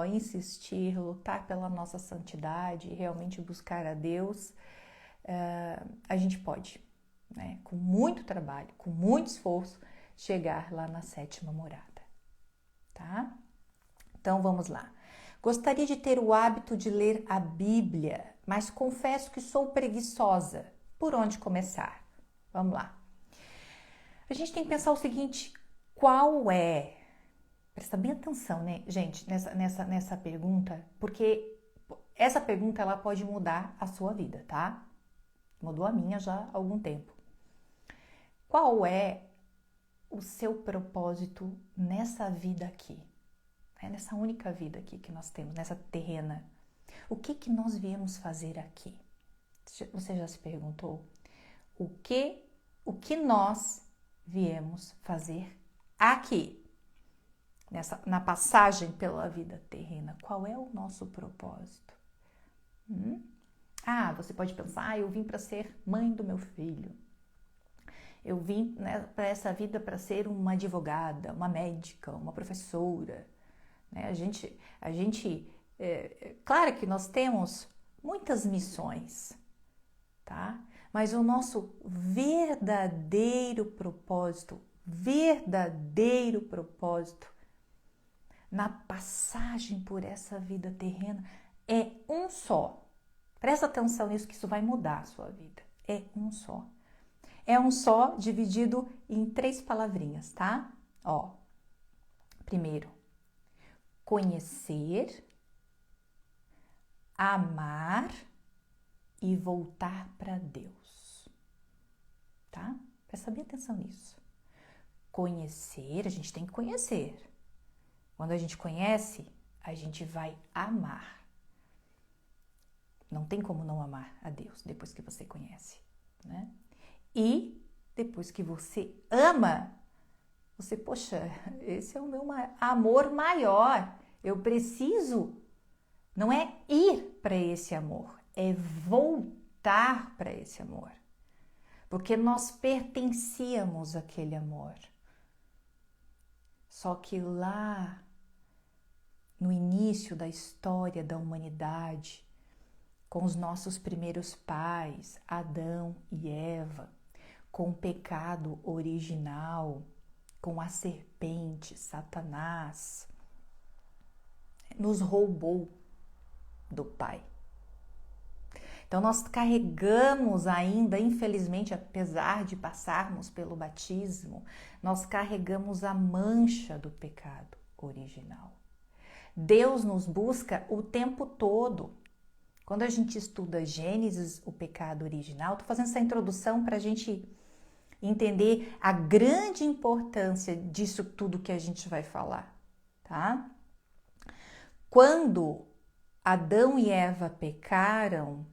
insistir, lutar pela nossa santidade, realmente buscar a Deus, a gente pode, né? Com muito trabalho, com muito esforço, chegar lá na 7ª morada, tá? Então vamos lá. Gostaria de ter o hábito de ler a Bíblia, mas confesso que sou preguiçosa. Por onde começar? Vamos lá. A gente tem que pensar o seguinte: qual é? Presta bem atenção, né, gente, nessa pergunta, porque essa pergunta ela pode mudar a sua vida, tá? Mudou a minha já há algum tempo. Qual é o seu propósito nessa vida aqui? Nessa única vida aqui que nós temos, nessa terrena? O que nós viemos fazer aqui? Você já se perguntou? O que nós viemos fazer aqui? Na passagem pela vida terrena, qual é o nosso propósito? Você pode pensar, eu vim para ser mãe do meu filho. Eu vim, né, para essa vida para ser uma advogada, uma médica, uma professora. Né? Claro que nós temos muitas missões, tá? Mas o nosso verdadeiro propósito na passagem por essa vida terrena é um só. Presta atenção nisso, que isso vai mudar a sua vida. É um só. É um só dividido em 3 palavrinhas, tá? Primeiro, conhecer, amar e voltar para Deus, tá? Presta bem atenção nisso. Conhecer, a gente tem que conhecer. Quando a gente conhece, a gente vai amar. Não tem como não amar a Deus depois que você conhece, né? E depois que você ama, poxa, esse é o meu amor maior. Eu preciso, não é ir para esse amor, é voltar para esse amor. Porque nós pertencíamos àquele amor. Só que lá, no início da história da humanidade, com os nossos primeiros pais, Adão e Eva, com o pecado original, com a serpente, Satanás, nos roubou do Pai. Então nós carregamos ainda, infelizmente, apesar de passarmos pelo batismo, nós carregamos a mancha do pecado original. Deus nos busca o tempo todo. Quando a gente estuda Gênesis, o pecado original, estou fazendo essa introdução para a gente entender a grande importância disso tudo que a gente vai falar, tá? Quando Adão e Eva pecaram,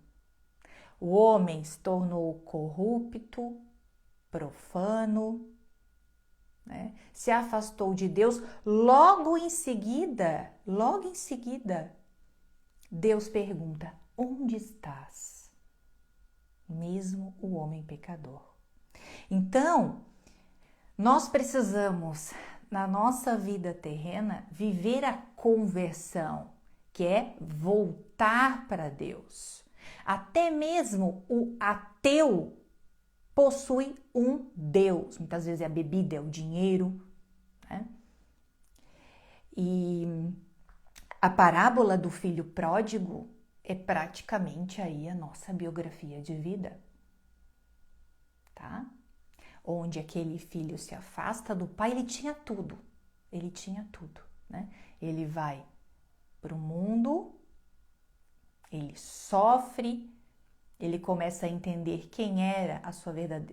o homem se tornou corrupto, profano, né? Se afastou de Deus. Logo em seguida, Deus pergunta: onde estás? Mesmo o homem pecador. Então, nós precisamos, na nossa vida terrena, viver a conversão, que é voltar para Deus. Até mesmo o ateu possui um Deus. Muitas vezes é a bebida, é o dinheiro, né? E a parábola do filho pródigo é praticamente aí a nossa biografia de vida, tá? Onde aquele filho se afasta do pai, ele tinha tudo, né? Ele vai para o mundo, ele sofre, ele começa a entender quem era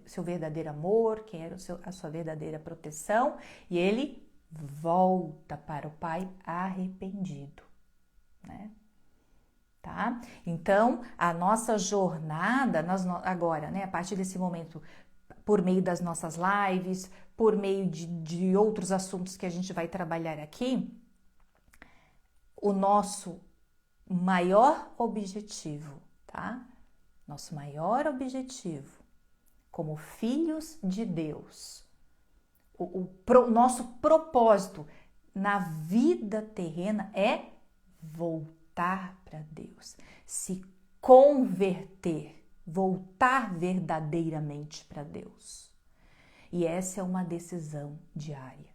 seu verdadeiro amor, quem era a sua verdadeira proteção, e ele volta para o pai arrependido, né? Tá? Então, a nossa jornada, agora, né, a partir desse momento, por meio das nossas lives, por meio de outros assuntos que a gente vai trabalhar aqui, o nosso maior objetivo, tá? Nosso maior objetivo como filhos de Deus, o nosso propósito na vida terrena é voltar para Deus, se converter, voltar verdadeiramente para Deus. E essa é uma decisão diária.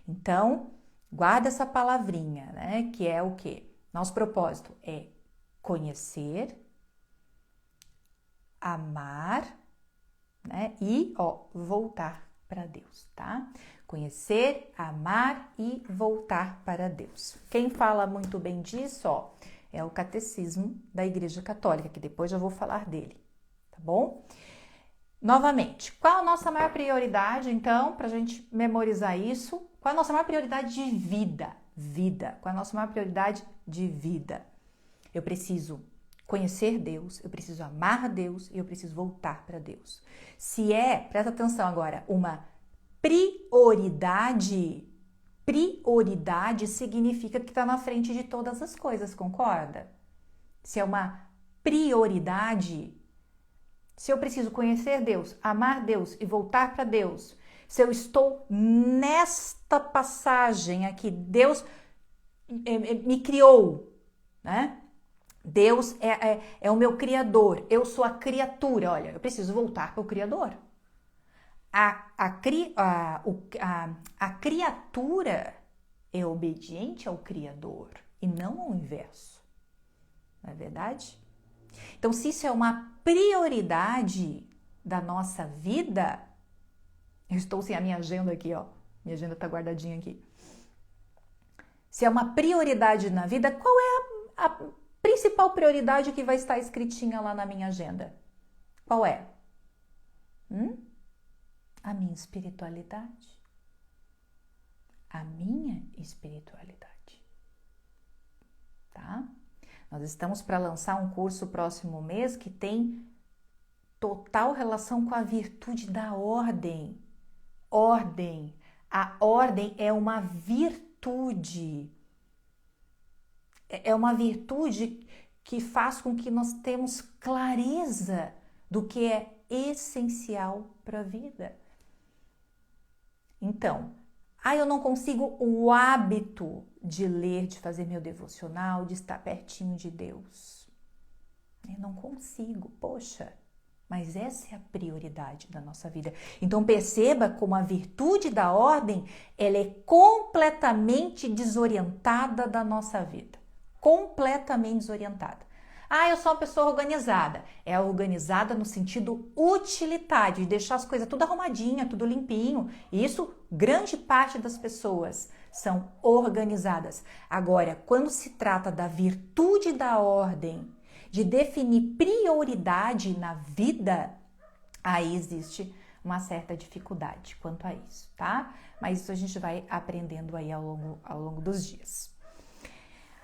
Então, guarda essa palavrinha, né? Que é o quê? Nosso propósito é conhecer, amar, né? E, voltar para Deus, tá? Conhecer, amar e voltar para Deus. Quem fala muito bem disso, é o Catecismo da Igreja Católica, que depois eu vou falar dele, tá bom? Novamente, qual a nossa maior prioridade, então, para a gente memorizar isso? Qual a nossa maior prioridade de vida? Qual a nossa maior prioridade de vida? Eu preciso conhecer Deus, eu preciso amar Deus e eu preciso voltar para Deus. Se presta atenção agora, uma prioridade significa que está na frente de todas as coisas, concorda? Se é uma prioridade, se eu preciso conhecer Deus, amar Deus e voltar para Deus, se eu estou nesta passagem aqui, Deus me criou, né? Deus é o meu Criador, eu sou a criatura, olha, eu preciso voltar para o Criador. A criatura é obediente ao Criador e não ao inverso, não é verdade? Então, se isso é uma prioridade da nossa vida, eu estou sem a minha agenda aqui, minha agenda está guardadinha aqui. Se é uma prioridade na vida, qual é a principal prioridade que vai estar escritinha lá na minha agenda? Qual é? A minha espiritualidade. A minha espiritualidade. Tá? Nós estamos para lançar um curso próximo mês que tem total relação com a virtude da ordem. Ordem. A ordem é uma virtude. É uma virtude que faz com que nós tenhamos clareza do que é essencial para a vida. Então, eu não consigo o hábito de ler, de fazer meu devocional, de estar pertinho de Deus. Eu não consigo, poxa, mas essa é a prioridade da nossa vida. Então perceba como a virtude da ordem, ela é completamente desorientada da nossa vida. Completamente desorientada. Eu sou uma pessoa organizada. É organizada no sentido utilitário, de deixar as coisas tudo arrumadinha, tudo limpinho. E isso, grande parte das pessoas são organizadas. Agora, quando se trata da virtude da ordem, de definir prioridade na vida, aí existe uma certa dificuldade quanto a isso, tá? Mas isso a gente vai aprendendo aí ao longo dos dias.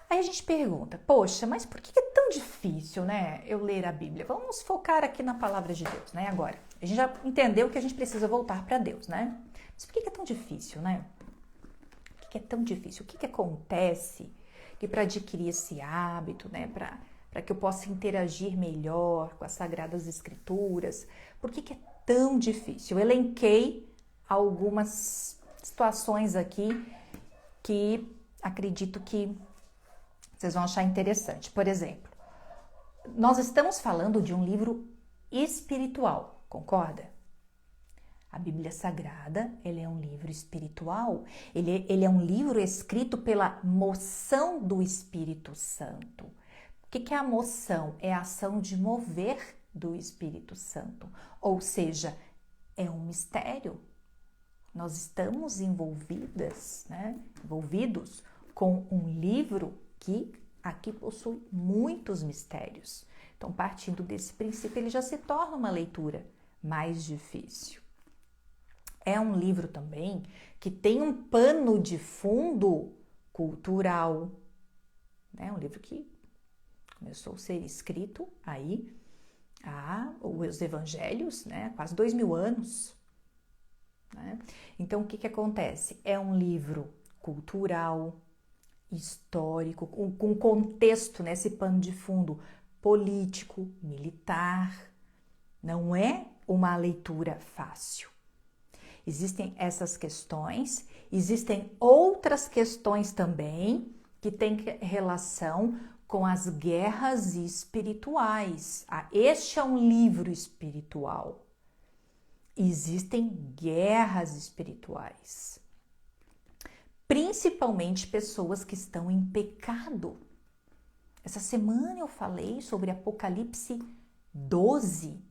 Aí a gente pergunta, poxa, mas por que é tão difícil, né, eu ler a Bíblia? Vamos focar aqui na palavra de Deus, né, agora. A gente já entendeu que a gente precisa voltar para Deus, né? Mas por que é tão difícil, né? Por que é tão difícil? O que acontece que para adquirir esse hábito, né, para que eu possa interagir melhor com as Sagradas Escrituras, por que é tão difícil? Eu elenquei algumas situações aqui que acredito que vocês vão achar interessante. Por exemplo, nós estamos falando de um livro espiritual, concorda? A Bíblia Sagrada, ele é um livro espiritual, ele é um livro escrito pela moção do Espírito Santo. O que é a moção? É a ação de mover do Espírito Santo, ou seja, é um mistério. Nós estamos envolvidos com um livro que aqui possui muitos mistérios. Então, partindo desse princípio, ele já se torna uma leitura mais difícil. É um livro também que tem um pano de fundo cultural. É um livro que começou a ser escrito aí os evangelhos, né, quase 2000 anos. Né? Então, o que acontece? É um livro cultural, histórico, com contexto, né, esse pano de fundo político, militar. Não é uma leitura fácil. Existem essas questões, existem outras questões também que tem relação com as guerras espirituais. Este é um livro espiritual. Existem guerras espirituais, principalmente pessoas que estão em pecado. Essa semana eu falei sobre Apocalipse 12,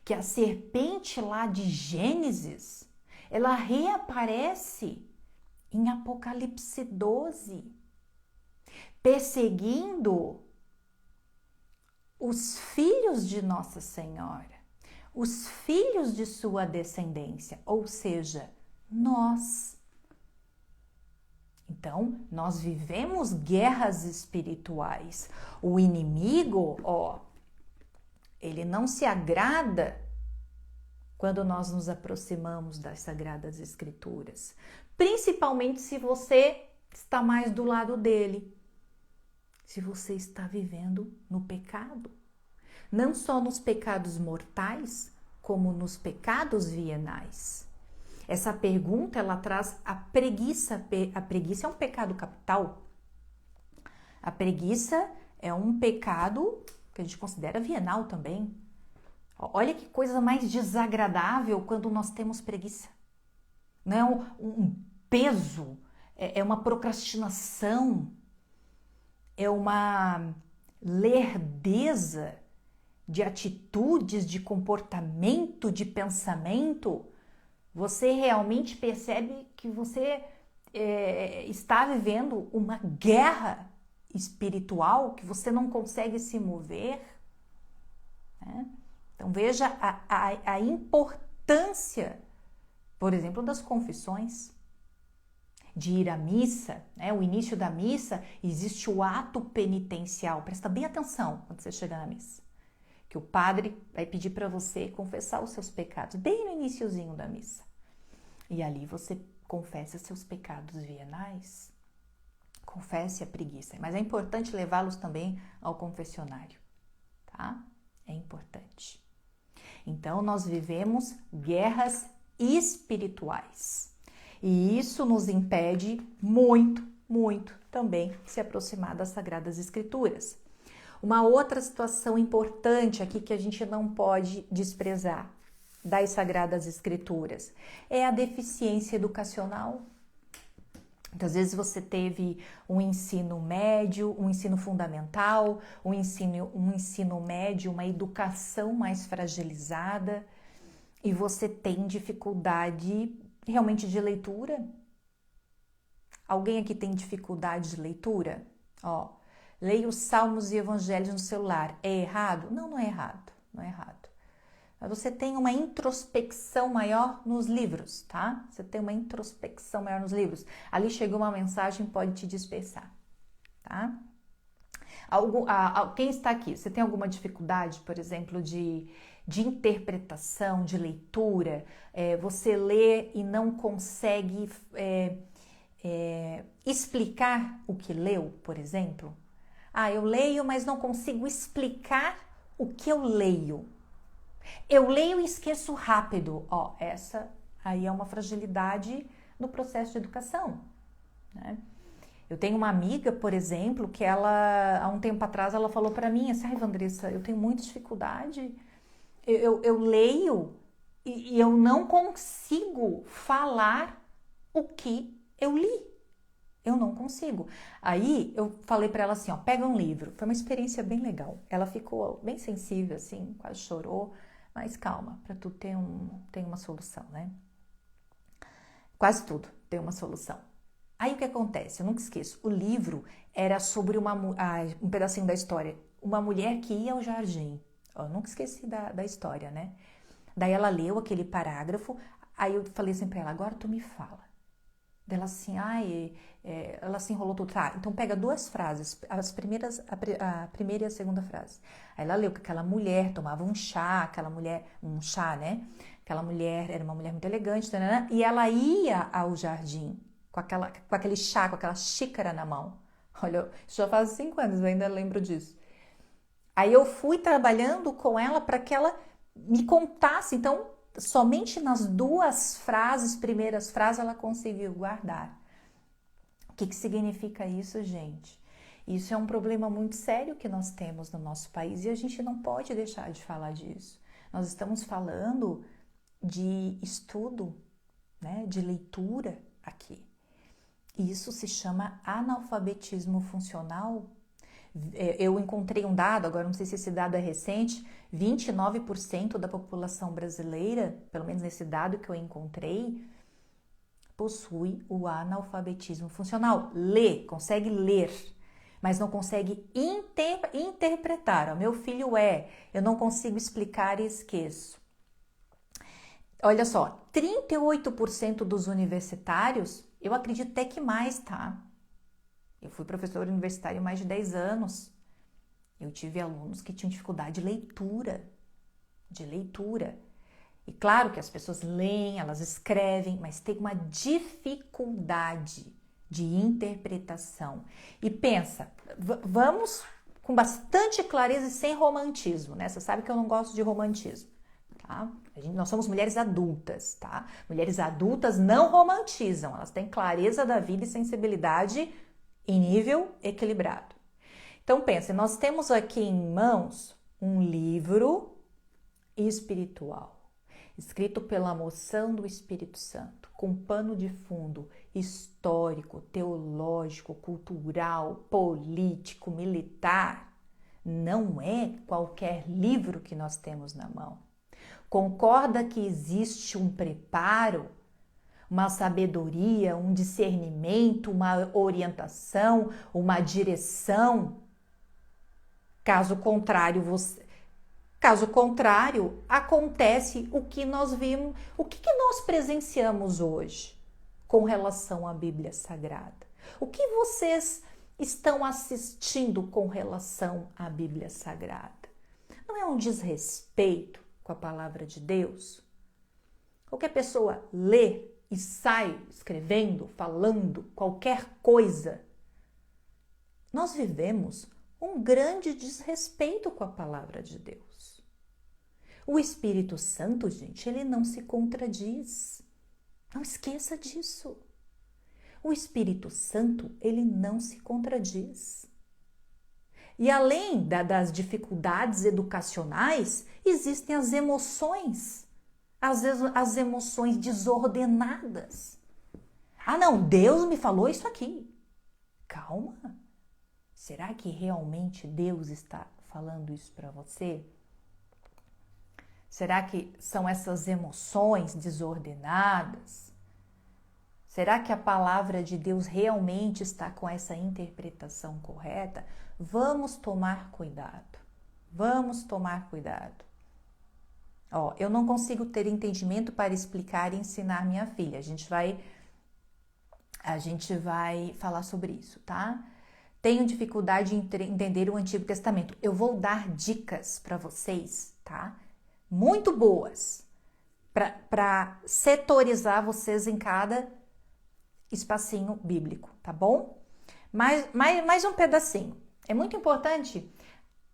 que a serpente lá de Gênesis, ela reaparece em Apocalipse 12, perseguindo os filhos de Nossa Senhora, os filhos de sua descendência, ou seja, nós. Então, nós vivemos guerras espirituais. O inimigo, ele não se agrada quando nós nos aproximamos das Sagradas Escrituras, principalmente se você está mais do lado dele, se você está vivendo no pecado, não só nos pecados mortais, como nos pecados vienais. Essa pergunta, ela traz a preguiça. A preguiça é um pecado capital. A preguiça é um pecado que a gente considera vienal também. Olha que coisa mais desagradável quando nós temos preguiça. Não é um peso, é uma procrastinação, é uma lerdeza de atitudes, de comportamento, de pensamento. Você realmente percebe que você está vivendo uma guerra espiritual, que você não consegue se mover, né? Então veja a importância, por exemplo, das confissões, de ir à missa, né? O início da missa, existe o ato penitencial. Presta bem atenção quando você chegar na missa, que o padre vai pedir para você confessar os seus pecados, bem no iniciozinho da missa. E ali você confessa seus pecados vienais, confesse a preguiça. Mas é importante levá-los também ao confessionário, tá? É importante. Então, nós vivemos guerras espirituais. E isso nos impede muito, muito também de se aproximar das Sagradas Escrituras. Uma outra situação importante aqui que a gente não pode desprezar das Sagradas Escrituras é a deficiência educacional. Muitas vezes você teve um ensino médio, um ensino fundamental, um ensino médio, uma educação mais fragilizada e você tem dificuldade realmente de leitura. Alguém aqui tem dificuldade de leitura? Leia os Salmos e Evangelhos no celular. É errado? Não, não é errado. Não é errado. Mas você tem uma introspecção maior nos livros, tá? Você tem uma introspecção maior nos livros. Ali chegou uma mensagem, pode te dispersar, tá? Quem está aqui? Você tem alguma dificuldade, por exemplo, de interpretação, de leitura? Você lê e não consegue explicar o que leu, por exemplo? Eu leio, mas não consigo explicar o que eu leio. Eu leio e esqueço rápido. Essa aí é uma fragilidade no processo de educação, né? Eu tenho uma amiga, por exemplo, que ela, há um tempo atrás, ela falou para mim assim, Vandressa, eu tenho muita dificuldade, eu leio e eu não consigo falar o que eu li. Eu não consigo. Aí eu falei para ela assim, pega um livro. Foi uma experiência bem legal. Ela ficou bem sensível, assim, quase chorou. Mas calma, para tudo tem uma solução, né? Quase tudo tem uma solução. Aí o que acontece? Eu nunca esqueço. O livro era sobre um pedacinho da história. Uma mulher que ia ao jardim. Eu nunca esqueci da história, né? Daí ela leu aquele parágrafo. Aí eu falei assim para ela, agora tu me fala. Dela assim, ela se enrolou tudo. Tá, então pega duas frases, a primeira e a segunda frase. Aí ela leu que aquela mulher tomava um chá, né? Aquela mulher era uma mulher muito elegante, né? E ela ia ao jardim com aquele chá, com aquela xícara na mão. Olha, isso já faz 5 anos, eu ainda lembro disso. Aí eu fui trabalhando com ela para que ela me contasse, então, somente nas duas primeiras frases, ela conseguiu guardar. O que significa isso, gente? Isso é um problema muito sério que nós temos no nosso país e a gente não pode deixar de falar disso. Nós estamos falando de estudo, né, de leitura aqui. Isso se chama analfabetismo funcional. Eu encontrei um dado, agora não sei se esse dado é recente, 29% da população brasileira, pelo menos nesse dado que eu encontrei, possui o analfabetismo funcional. Consegue ler, mas não consegue interpretar. Meu filho eu não consigo explicar e esqueço. Olha só, 38% dos universitários, eu acredito até que mais, tá? Eu fui professora universitária há mais de 10 anos. Eu tive alunos que tinham dificuldade de leitura. E claro que as pessoas leem, elas escrevem, mas tem uma dificuldade de interpretação. E pensa, vamos com bastante clareza e sem romantismo, né? Você sabe que eu não gosto de romantismo, tá? Nós somos mulheres adultas, tá? Mulheres adultas não romantizam, elas têm clareza da vida e sensibilidade em nível equilibrado. Então pense, nós temos aqui em mãos um livro espiritual, escrito pela moção do Espírito Santo, com pano de fundo histórico, teológico, cultural, político, militar. Não é qualquer livro que nós temos na mão. Concorda que existe um preparo, uma sabedoria, um discernimento, uma orientação, uma direção? Caso contrário, acontece o que nós vimos, o que nós presenciamos hoje com relação à Bíblia Sagrada. O que vocês estão assistindo com relação à Bíblia Sagrada? Não é um desrespeito com a palavra de Deus? Qualquer pessoa lê e sai escrevendo, falando qualquer coisa. Nós vivemos um grande desrespeito com a palavra de Deus. O Espírito Santo, gente, ele não se contradiz. Não esqueça disso. O Espírito Santo, ele não se contradiz. E além das dificuldades educacionais, existem as emoções. Às vezes as emoções desordenadas. Ah, não, Deus me falou isso aqui. Calma. Será que realmente Deus está falando isso para você? Será que são essas emoções desordenadas? Será que a palavra de Deus realmente está com essa interpretação correta? Vamos tomar cuidado. Vamos tomar cuidado. Eu não consigo ter entendimento para explicar e ensinar minha filha. A gente vai falar sobre isso, tá? Tenho dificuldade em entender o Antigo Testamento. Eu vou dar dicas para vocês, tá? Muito boas para setorizar vocês em cada espacinho bíblico, tá bom? Mais um pedacinho. É muito importante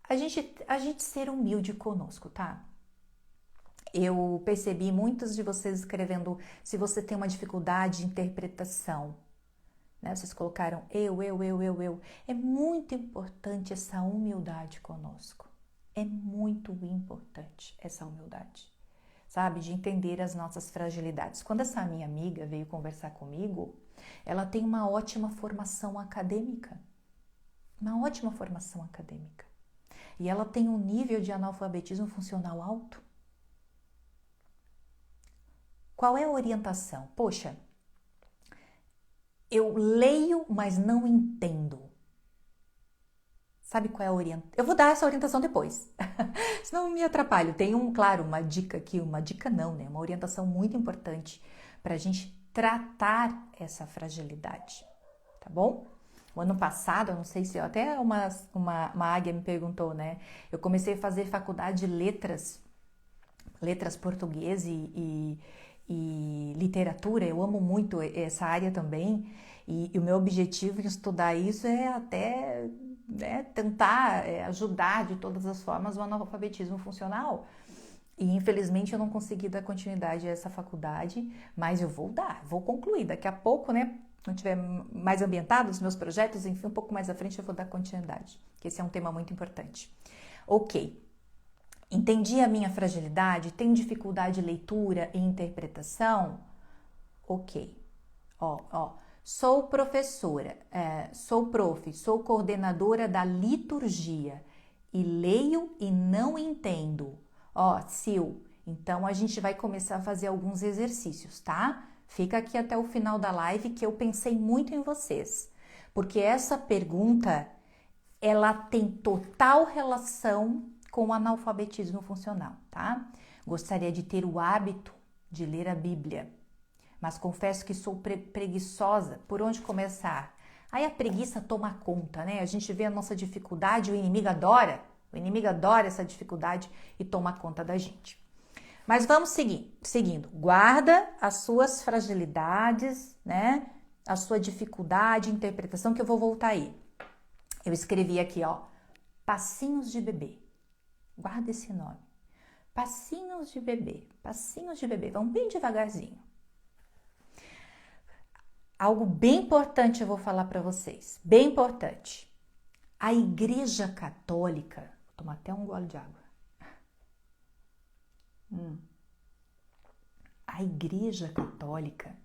a gente ser humilde conosco, tá? Eu percebi muitos de vocês escrevendo se você tem uma dificuldade de interpretação, né? Vocês colocaram eu. É muito importante essa humildade conosco. É muito importante essa humildade, sabe? De entender as nossas fragilidades. Quando essa minha amiga veio conversar comigo, ela tem uma ótima formação acadêmica. Uma ótima formação acadêmica. E ela tem um nível de analfabetismo funcional alto. Qual é a orientação? Poxa, eu leio, mas não entendo. Sabe qual é a orientação? Eu vou dar essa orientação depois, senão eu me atrapalho. Tem uma dica aqui, uma dica não, né? Uma orientação muito importante para a gente tratar essa fragilidade, tá bom? O ano passado, eu não sei se até uma águia me perguntou, né? Eu comecei a fazer faculdade de letras português e literatura. Eu amo muito essa área também. E o meu objetivo em estudar isso é até tentar ajudar de todas as formas o analfabetismo funcional. E infelizmente eu não consegui dar continuidade a essa faculdade, mas eu vou concluir. Daqui a pouco, né? não tiver mais ambientado os meus projetos, enfim, um pouco mais à frente eu vou dar continuidade, que esse é um tema muito importante. Ok, entendi a minha fragilidade, tenho dificuldade de leitura e interpretação? Ok, sou professora, sou coordenadora da liturgia e leio e não entendo. Sil, então a gente vai começar a fazer alguns exercícios, tá? Fica aqui até o final da live que eu pensei muito em vocês, porque essa pergunta, ela tem total relação com o analfabetismo funcional, tá? Gostaria de ter o hábito de ler a Bíblia, mas confesso que sou preguiçosa. Por onde começar? Aí a preguiça toma conta, né? A gente vê a nossa dificuldade, o inimigo adora essa dificuldade e toma conta da gente. Mas vamos seguindo. Guarda as suas fragilidades, né? A sua dificuldade, interpretação, que eu vou voltar aí. Eu escrevi aqui, passinhos de bebê. Guarda esse nome. Passinhos de bebê, passinhos de bebê. Vamos bem devagarzinho. Algo bem importante eu vou falar para vocês. Bem importante. A Igreja Católica... Vou tomar até um gole de água. A Igreja Católica,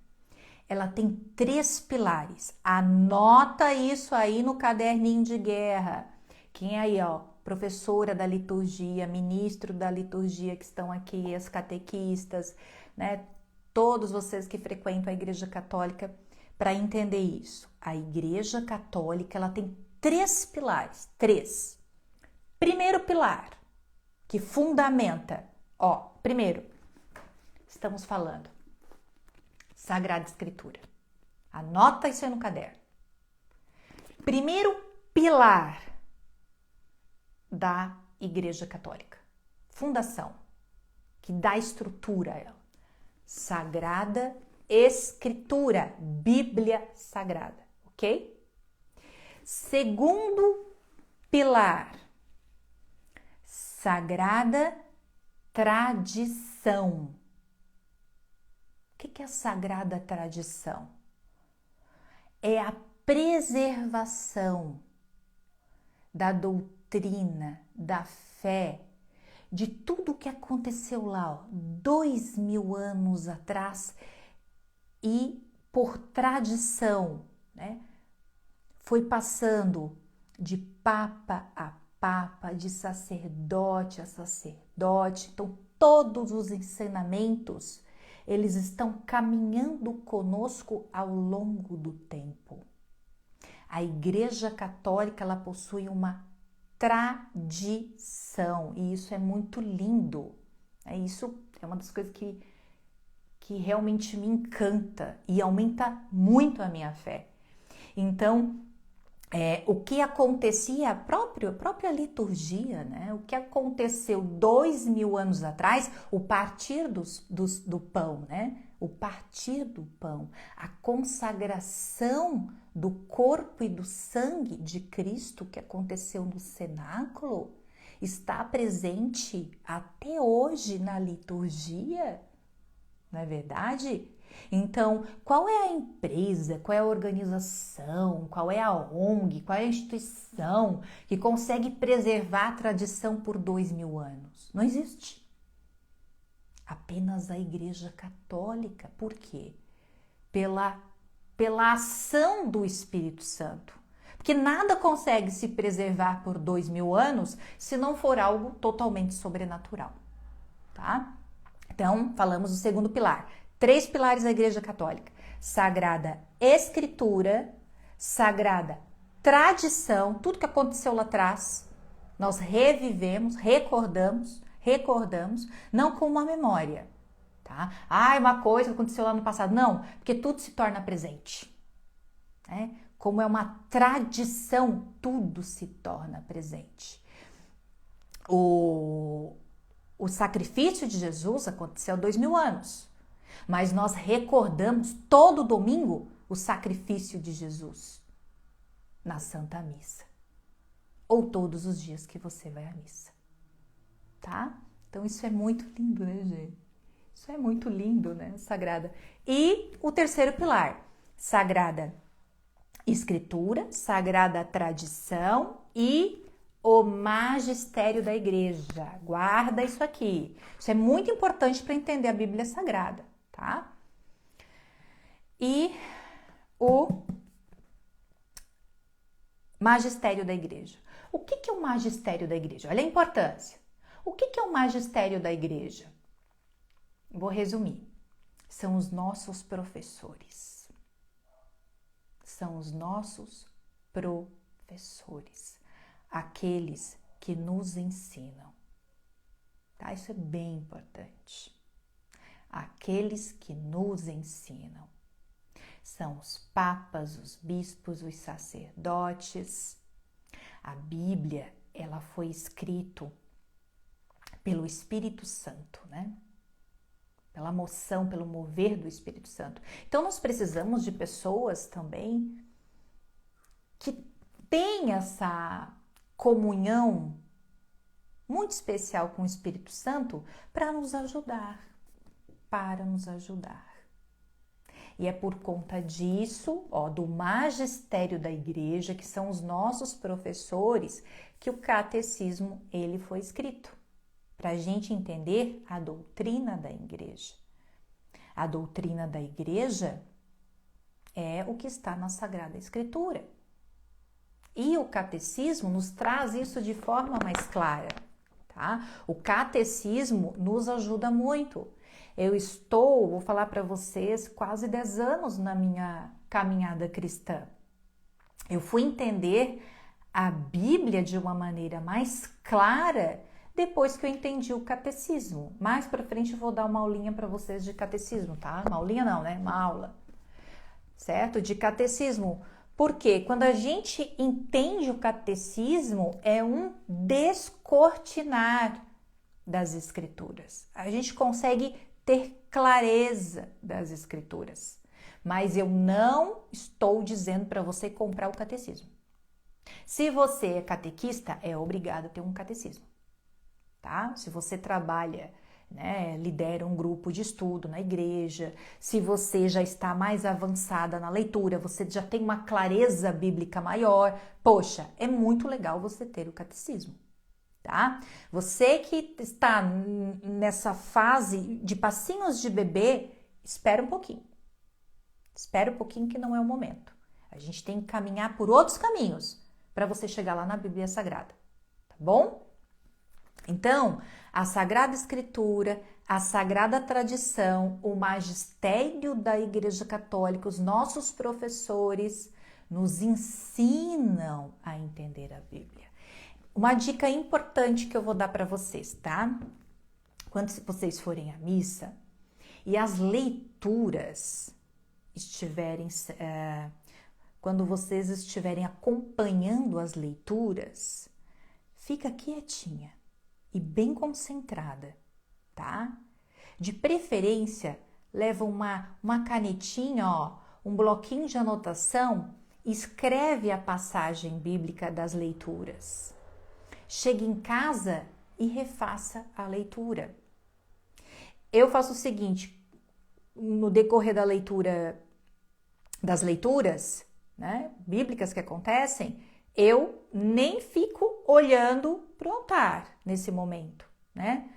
ela tem 3 pilares. Anota isso aí no caderninho de guerra. Quem aí, professora da liturgia, ministro da liturgia que estão aqui, as catequistas, né? Todos vocês que frequentam a Igreja Católica, para entender isso. A Igreja Católica, ela tem 3 pilares. 3. Primeiro pilar, que fundamenta. Primeiro, estamos falando Sagrada Escritura. Anota isso aí no caderno. Primeiro pilar da Igreja Católica. Fundação, que dá estrutura a ela. Sagrada Escritura, Bíblia Sagrada, ok? Segundo pilar, Sagrada Tradição. O que é a Sagrada Tradição? É a preservação da doutrina, da fé, de tudo o que aconteceu lá, 2000 anos atrás, e por tradição, né? Foi passando de papa a papa, de sacerdote a sacerdote. Então, todos os ensinamentos, eles estão caminhando conosco ao longo do tempo. A Igreja Católica, ela possui uma tradição, e isso é muito lindo. Isso é uma das coisas que realmente me encanta e aumenta muito a minha fé. Então, o que acontecia, a própria liturgia, né? O que aconteceu 2000 anos atrás, o partir do pão, né? O partir do pão, a consagração do corpo e do sangue de Cristo que aconteceu no cenáculo, está presente até hoje na liturgia, não é verdade? Então, qual é a empresa, qual é a organização, qual é a ONG, qual é a instituição que consegue preservar a tradição por 2000 anos? Não existe. Apenas a Igreja Católica. Por quê? Pela ação do Espírito Santo. Porque nada consegue se preservar por 2000 anos se não for algo totalmente sobrenatural, tá? Então, falamos do segundo pilar. 3 pilares da Igreja Católica: Sagrada Escritura, Sagrada Tradição, tudo que aconteceu lá atrás, nós revivemos, recordamos, não com uma memória, tá? Uma coisa que aconteceu lá no passado. Não, porque tudo se torna presente, né? Como é uma tradição, tudo se torna presente. O sacrifício de Jesus aconteceu há 2000 anos. Mas nós recordamos todo domingo o sacrifício de Jesus na Santa Missa. Ou todos os dias que você vai à missa. Tá? Então isso é muito lindo, né, gente? Isso é muito lindo, né? Sagrada. E o terceiro pilar, Sagrada Escritura, Sagrada Tradição e o magistério da igreja. Guarda isso aqui. Isso é muito importante para entender a Bíblia Sagrada, tá? E o magistério da igreja. O que é o magistério da igreja? Olha a importância. O que é o magistério da igreja? Vou resumir. São os nossos professores. São os nossos professores. Aqueles que nos ensinam. Tá? Isso é bem importante. Aqueles que nos ensinam. São os papas, os bispos, os sacerdotes. A Bíblia, ela foi escrita pelo Espírito Santo, né? Pela moção, pelo mover do Espírito Santo. Então, nós precisamos de pessoas também que têm essa comunhão muito especial com o Espírito Santo para nos ajudar, E é por conta disso, do magistério da igreja, que são os nossos professores, que o catecismo ele foi escrito, para a gente entender a doutrina da igreja. A doutrina da igreja é o que está na Sagrada Escritura. E o catecismo nos traz isso de forma mais clara, tá? O catecismo nos ajuda muito. Vou falar para vocês, quase 10 anos na minha caminhada cristã. Eu fui entender a Bíblia de uma maneira mais clara depois que eu entendi o catecismo. Mais para frente eu vou dar uma aulinha para vocês de catecismo, tá? Uma aulinha não, né? Uma aula, certo? De catecismo. Porque quando a gente entende o catecismo, é um descortinar das Escrituras. A gente consegue ter clareza das Escrituras. Mas eu não estou dizendo para você comprar o catecismo. Se você é catequista, é obrigado a ter um catecismo, tá? Se você trabalha, né, lidera um grupo de estudo na igreja, se você já está mais avançada na leitura, você já tem uma clareza bíblica maior, poxa, é muito legal você ter o catecismo. Tá? Você que está nessa fase de passinhos de bebê, espera um pouquinho. Espera um pouquinho que não é o momento. A gente tem que caminhar por outros caminhos para você chegar lá na Bíblia Sagrada, tá bom? Então, a Sagrada Escritura, a Sagrada Tradição, o magistério da Igreja Católica, os nossos professores nos ensinam a entender a Bíblia. Uma dica importante que eu vou dar para vocês, tá? Quando vocês forem à missa e as leituras estiverem, quando vocês estiverem acompanhando as leituras, fica quietinha e bem concentrada, tá? De preferência, leva uma canetinha, um bloquinho de anotação, escreve a passagem bíblica das leituras. Chegue em casa e refaça a leitura. Eu faço o seguinte, no decorrer das leituras, né, bíblicas que acontecem, eu nem fico olhando para o altar nesse momento, né?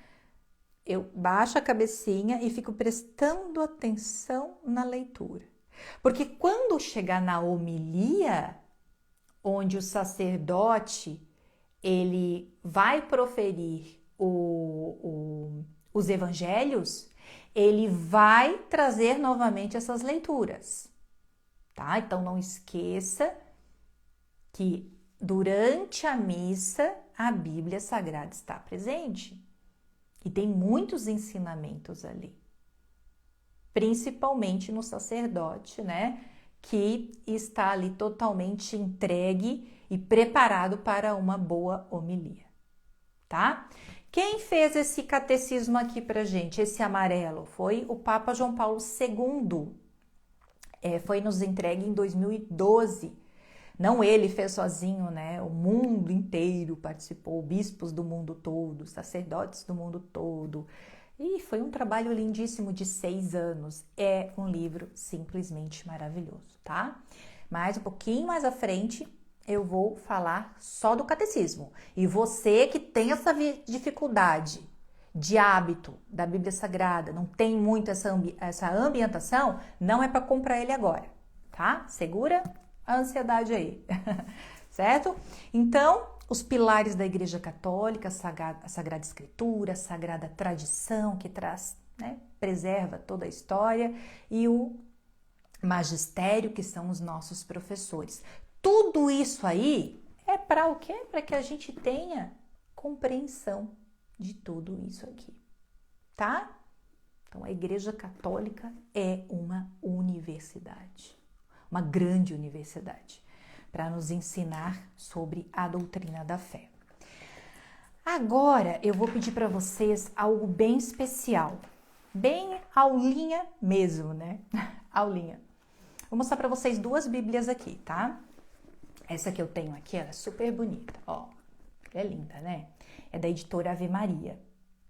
Eu baixo a cabecinha e fico prestando atenção na leitura. Porque quando chegar na homilia, onde o sacerdote ele vai proferir os evangelhos, ele vai trazer novamente essas leituras, tá? Então não esqueça que durante a missa a Bíblia Sagrada está presente e tem muitos ensinamentos ali, principalmente no sacerdote, né? Que está ali totalmente entregue e preparado para uma boa homilia, tá? Quem fez esse catecismo aqui pra gente, esse amarelo, foi o Papa João Paulo II. Foi nos entregue em 2012. Não ele fez sozinho, né? O mundo inteiro participou, bispos do mundo todo, sacerdotes do mundo todo, E foi um trabalho lindíssimo de 6 anos. É um livro simplesmente maravilhoso, tá? Mas um pouquinho mais à frente eu vou falar só do catecismo. E você que tem essa dificuldade de hábito da Bíblia Sagrada, não tem muito essa ambientação, não é para comprar ele agora, tá? Segura a ansiedade aí, certo? Então, os pilares da Igreja Católica, a Sagrada Escritura, a Sagrada Tradição, que traz, né, preserva toda a história, e o magistério, que são os nossos professores. Tudo isso aí é para o quê? Para que a gente tenha compreensão de tudo isso aqui, tá? Então, a Igreja Católica é uma universidade, uma grande universidade, para nos ensinar sobre a doutrina da fé. Agora, eu vou pedir para vocês algo bem especial, bem aulinha mesmo, né? Aulinha. Vou mostrar para vocês 2 Bíblias aqui, tá? Essa que eu tenho aqui, ela é super bonita, ó. É linda, né? É da editora Ave Maria,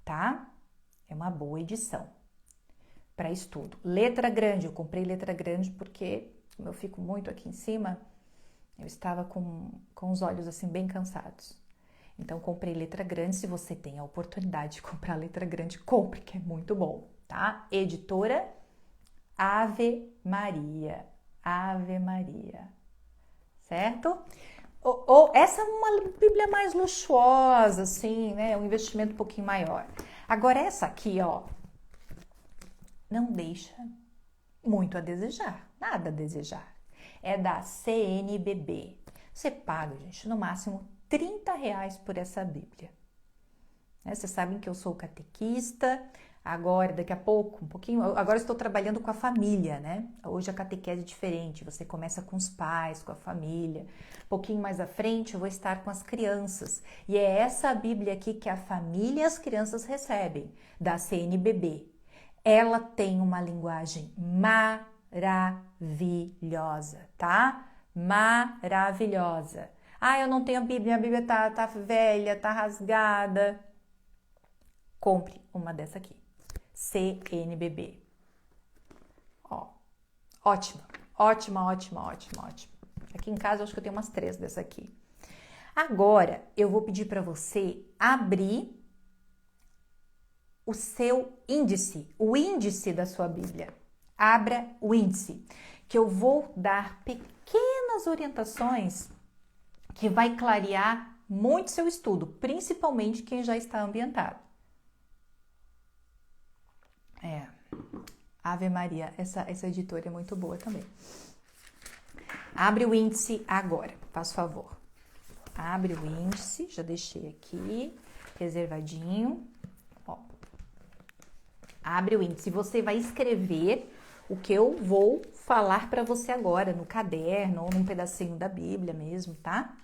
tá? É uma boa edição para estudo. Letra grande, eu comprei letra grande porque, como eu fico muito aqui em cima, eu estava com os olhos assim bem cansados. Então, comprei letra grande. Se você tem a oportunidade de comprar letra grande, compre, que é muito bom, tá? Editora Ave Maria. Ave Maria. Certo? Ou essa é uma Bíblia mais luxuosa, assim, né? Um investimento um pouquinho maior. Agora, essa aqui, ó, não deixa muito a desejar. Nada a desejar. É da CNBB. Você paga, gente, no máximo R$30 por essa Bíblia. Vocês sabem que eu sou catequista, agora, daqui a pouco, um pouquinho, agora estou trabalhando com a família, né? Hoje a catequese é diferente, você começa com os pais, com a família. Um pouquinho mais à frente eu vou estar com as crianças. E é essa Bíblia aqui que a família e as crianças recebem, da CNBB. Ela tem uma linguagem maravilhosa, tá? Maravilhosa. Ah, eu não tenho a Bíblia tá velha, tá rasgada. Compre uma dessa aqui. CNBB. Ó, ótima, ótima, ótima, ótima, ótima. Aqui em casa eu acho que eu tenho umas 3 dessa aqui. Agora, eu vou pedir para você abrir o seu índice, o índice da sua Bíblia. Abra o índice, que eu vou dar pequenas orientações que vai clarear muito seu estudo, principalmente quem já está ambientado. Ave Maria, essa editora é muito boa também. Abre o índice agora, faz favor. Abre o índice, já deixei aqui, reservadinho. Ó. Abre o índice, você vai escrever o que eu vou falar para você agora, no caderno ou num pedacinho da Bíblia mesmo, tá?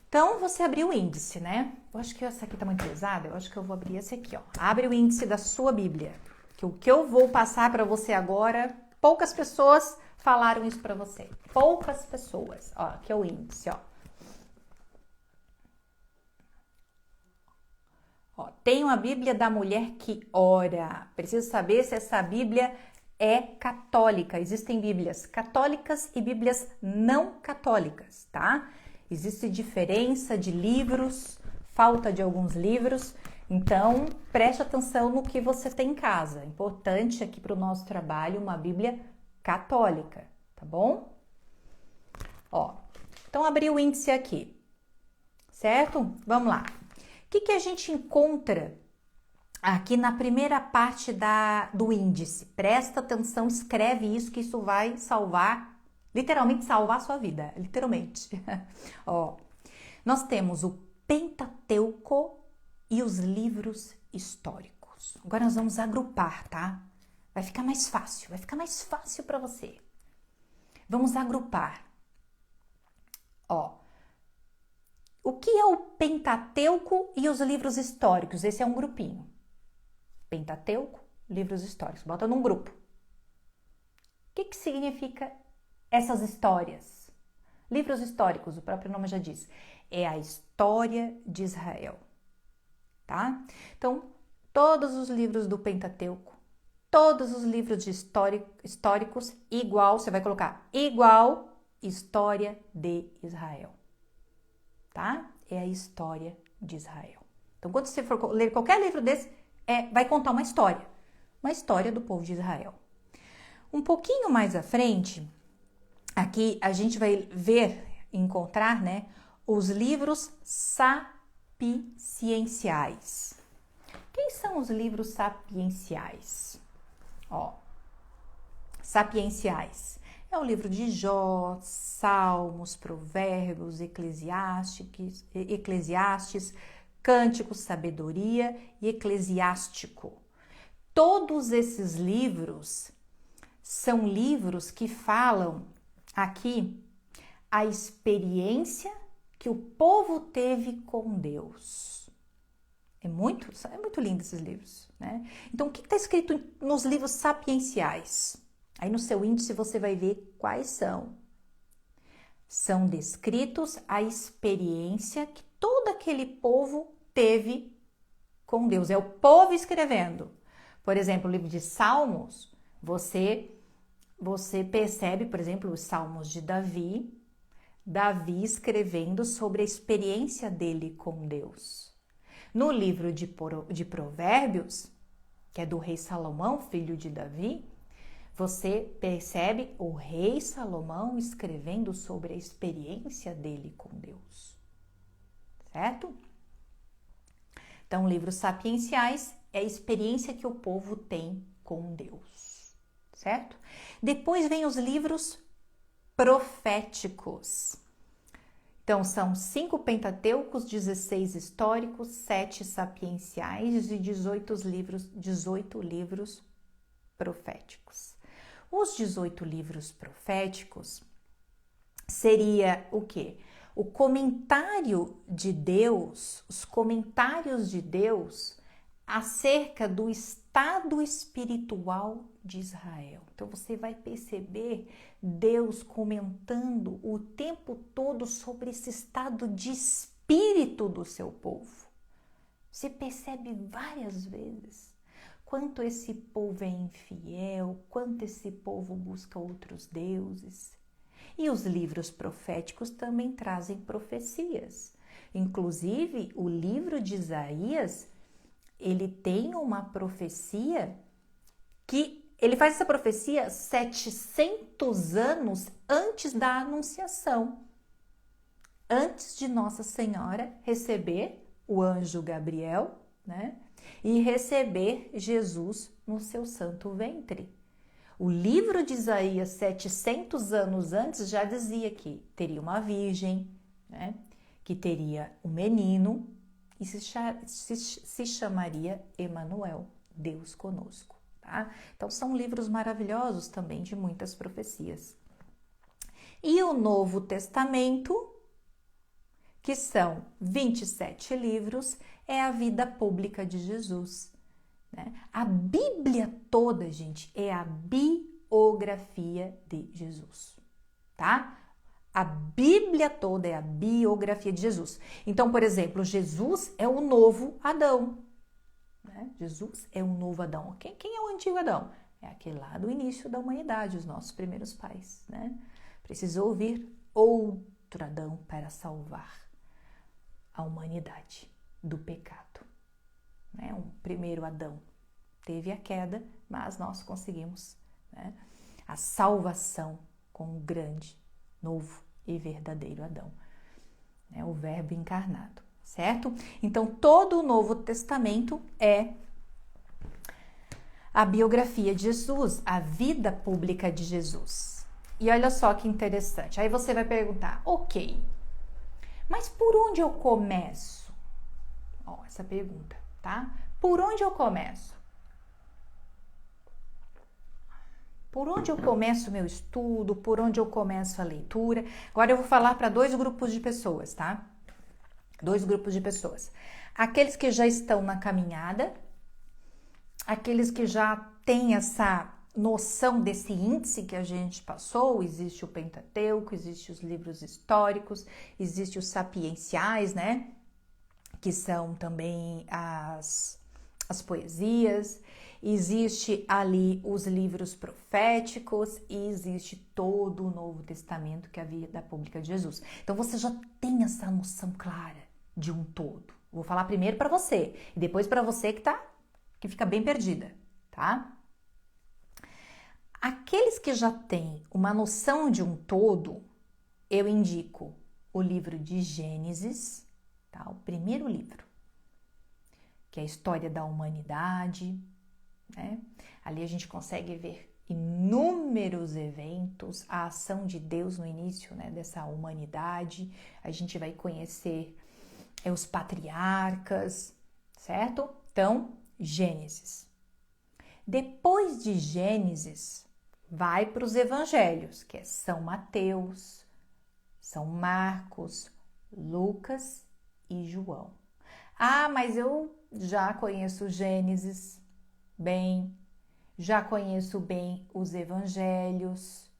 Então, você abriu o índice, né? Eu acho que essa aqui tá muito pesada, eu acho que eu vou abrir esse aqui, ó. Abre o índice da sua Bíblia. Que o que eu vou passar para você agora, poucas pessoas falaram isso para você. Poucas pessoas. Ó, aqui é o índice, ó. Ó, tenho a Bíblia da mulher que ora. Preciso saber se essa Bíblia é católica. Existem Bíblias católicas e Bíblias não católicas, tá? Existe diferença de livros, falta de alguns livros. Então, preste atenção no que você tem em casa. Importante aqui para o nosso trabalho uma Bíblia católica, tá bom? Ó, então abri o índice aqui, certo? Vamos lá. O que a gente encontra aqui na primeira parte do índice? Presta atenção, escreve isso, que isso vai salvar, literalmente salvar a sua vida, literalmente. Ó, nós temos o Pentateuco e os livros históricos. Agora nós vamos agrupar, tá? Vai ficar mais fácil para você. Vamos agrupar. Ó, o que é o Pentateuco e os livros históricos? Esse é um grupinho. Pentateuco, livros históricos. Bota num grupo. O que significa essas histórias? Livros históricos, o próprio nome já diz. É a história de Israel. Tá? Então, todos os livros do Pentateuco, todos os livros de históricos, igual, você vai colocar igual história de Israel, tá? É a história de Israel. Então, quando você for ler qualquer livro desse, vai contar uma história do povo de Israel. Um pouquinho mais à frente, aqui a gente vai encontrar, né, os livros sapienciais. Quem são os livros sapienciais? Sapienciais. É o livro de Jó, Salmos, Provérbios, Eclesiastes, Cânticos, Sabedoria e Eclesiástico. Todos esses livros são livros que falam aqui a experiência que o povo teve com Deus. É muito lindo esses livros, né? Então, o que está escrito nos livros sapienciais? Aí no seu índice você vai ver quais são. São descritos a experiência que todo aquele povo teve com Deus. É o povo escrevendo. Por exemplo, o livro de Salmos, você percebe, por exemplo, os Salmos de Davi escrevendo sobre a experiência dele com Deus. No livro de Provérbios, que é do rei Salomão, filho de Davi, você percebe o rei Salomão escrevendo sobre a experiência dele com Deus. Certo? Então, livros sapienciais é a experiência que o povo tem com Deus. Certo? Depois vem os livros proféticos. Então, são 5 pentateucos, 16 históricos, 7 sapienciais e 18 livros proféticos. Os 18 livros proféticos seria o quê? O comentário de Deus, os comentários de Deus acerca do estado espiritual de Israel. Então você vai perceber Deus comentando o tempo todo sobre esse estado de espírito do seu povo. Você percebe várias vezes quanto esse povo é infiel, quanto esse povo busca outros deuses. E os livros proféticos também trazem profecias. Inclusive, o livro de Isaías, ele tem uma profecia que ele faz essa profecia 700 anos antes da anunciação. Antes de Nossa Senhora receber o anjo Gabriel, né? E receber Jesus no seu santo ventre. O livro de Isaías, 700 anos antes, já dizia que teria uma virgem, né? Que teria um menino e se chamaria Emanuel, Deus conosco. Tá? Então, são livros maravilhosos também, de muitas profecias. E o Novo Testamento, que são 27 livros, é a vida pública de Jesus. Né? A Bíblia toda, gente, é a biografia de Jesus, tá? A Bíblia toda é a biografia de Jesus. Então, por exemplo, Jesus é o novo Adão. Né? Jesus é um novo Adão. Quem é o antigo Adão? É aquele lá do início da humanidade, os nossos primeiros pais. Né? Precisou vir outro Adão para salvar a humanidade do pecado. Né? Um primeiro Adão teve a queda, mas nós conseguimos, né, a salvação com o grande, novo e verdadeiro Adão, né, o Verbo encarnado, certo? Então, todo o Novo Testamento é a biografia de Jesus, a vida pública de Jesus. E olha só que interessante, aí você vai perguntar, ok, mas por onde eu começo? Ó, essa pergunta, tá? Por onde eu começo? Por onde eu começo o meu estudo? Por onde eu começo a leitura? Agora eu vou falar para 2 grupos de pessoas, tá? 2 grupos de pessoas. Aqueles que já estão na caminhada, aqueles que já têm essa noção desse índice que a gente passou, existe o Pentateuco, existe os livros históricos, existe os sapienciais, né? Que são também as poesias, existe ali os livros proféticos e existe todo o Novo Testamento, que é a vida pública de Jesus. Então você já tem essa noção clara de um todo. Vou falar primeiro para você e depois para você que fica bem perdida, tá? Aqueles que já têm uma noção de um todo, eu indico o livro de Gênesis, tá? O primeiro livro, que é a história da humanidade, né? Ali a gente consegue ver inúmeros eventos, a ação de Deus no início, né, dessa humanidade. A gente vai conhecer os patriarcas, certo? Então, Gênesis. Depois de Gênesis, vai para os evangelhos, que é São Mateus, São Marcos, Lucas e João. Ah, mas eu já conheço Gênesis bem, já conheço bem os evangelhos.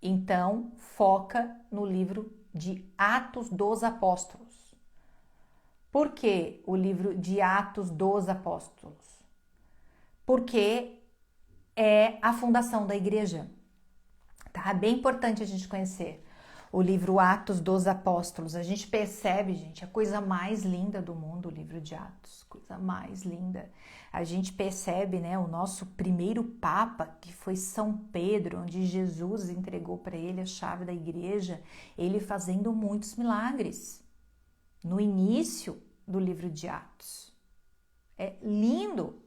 Então, foca no livro de Atos dos Apóstolos. Por que o livro de Atos dos Apóstolos? Porque é a fundação da igreja, tá? É bem importante a gente conhecer o livro Atos dos Apóstolos. A gente percebe, gente, a coisa mais linda do mundo, o livro de Atos, coisa mais linda. A gente percebe, né, o nosso primeiro Papa, que foi São Pedro, onde Jesus entregou para ele a chave da igreja, ele fazendo muitos milagres no início do livro de Atos. É lindo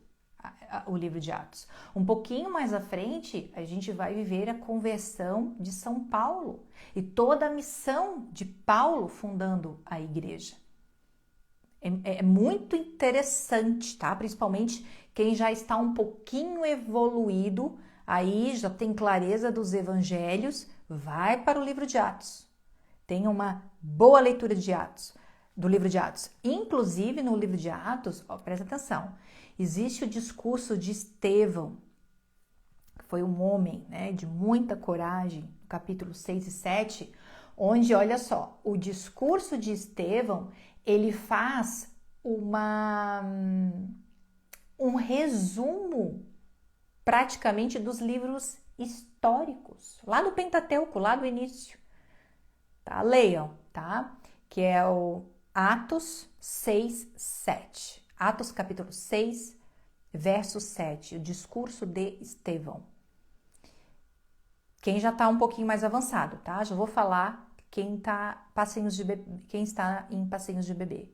o livro de Atos. Um pouquinho mais à frente, a gente vai viver a conversão de São Paulo e toda a missão de Paulo fundando a igreja. É muito interessante, tá? Principalmente quem já está um pouquinho evoluído, aí já tem clareza dos evangelhos, vai para o livro de Atos. Tenha uma boa leitura de Atos, do livro de Atos. Inclusive, no livro de Atos, presta atenção, existe o discurso de Estevão, que foi um homem, né, de muita coragem, capítulo 6 e 7, onde, olha só, o discurso de Estevão, ele faz um resumo praticamente dos livros históricos, lá do Pentateuco, lá do início. Tá? Leiam, tá? Que é o Atos 6, 7. Atos capítulo 6, verso 7, o discurso de Estevão. Quem já está um pouquinho mais avançado, tá? Já vou falar quem está em passinhos de bebê.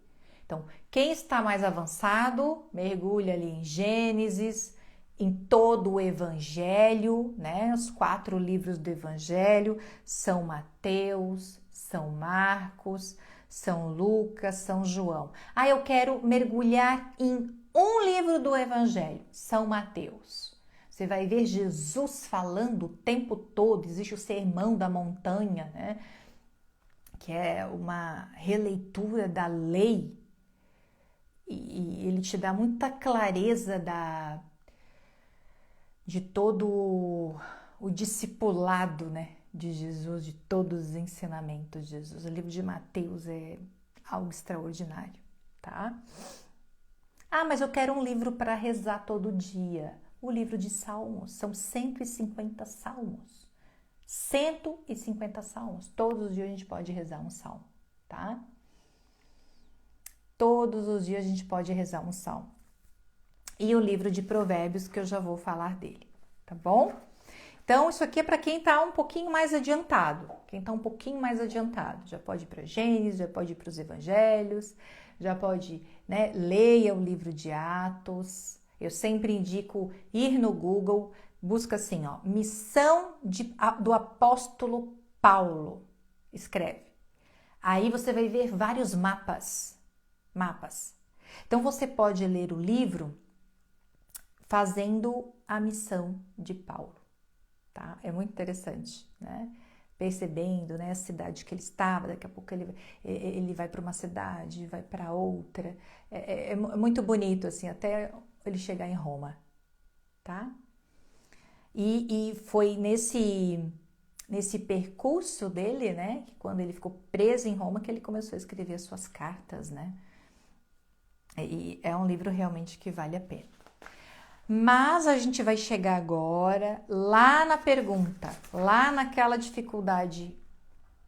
Então, quem está mais avançado, mergulha ali em Gênesis, em todo o Evangelho, né? Os 4 livros do Evangelho, São Mateus, São Marcos, São Lucas, São João. Ah, eu quero mergulhar em um livro do Evangelho, São Mateus. Você vai ver Jesus falando o tempo todo, existe o Sermão da Montanha, né? Que é uma releitura da lei e ele te dá muita clareza de todo o discipulado, né, de Jesus, de todos os ensinamentos de Jesus. O livro de Mateus é algo extraordinário, tá? Ah, mas eu quero um livro para rezar todo dia. O livro de Salmos, são 150 salmos. 150 salmos. Todos os dias a gente pode rezar um salmo, tá? Todos os dias a gente pode rezar um salmo. E o livro de Provérbios, que eu já vou falar dele, tá bom? Então, isso aqui é para quem está um pouquinho mais adiantado. Quem está um pouquinho mais adiantado. Já pode ir para Gênesis, já pode ir para os Evangelhos, já pode, né, leia o livro de Atos. Eu sempre indico ir no Google, busca assim, ó, missão do apóstolo Paulo. Escreve. Aí você vai ver vários mapas. Então, você pode ler o livro fazendo a missão de Paulo. Tá? É muito interessante, né? Percebendo, né, a cidade que ele estava, daqui a pouco ele vai para uma cidade, vai para outra. É muito bonito, assim, até ele chegar em Roma, tá? E foi nesse percurso dele, né, que quando ele ficou preso em Roma, que ele começou a escrever as suas cartas, né? E é um livro realmente que vale a pena. Mas a gente vai chegar agora lá na pergunta, lá naquela dificuldade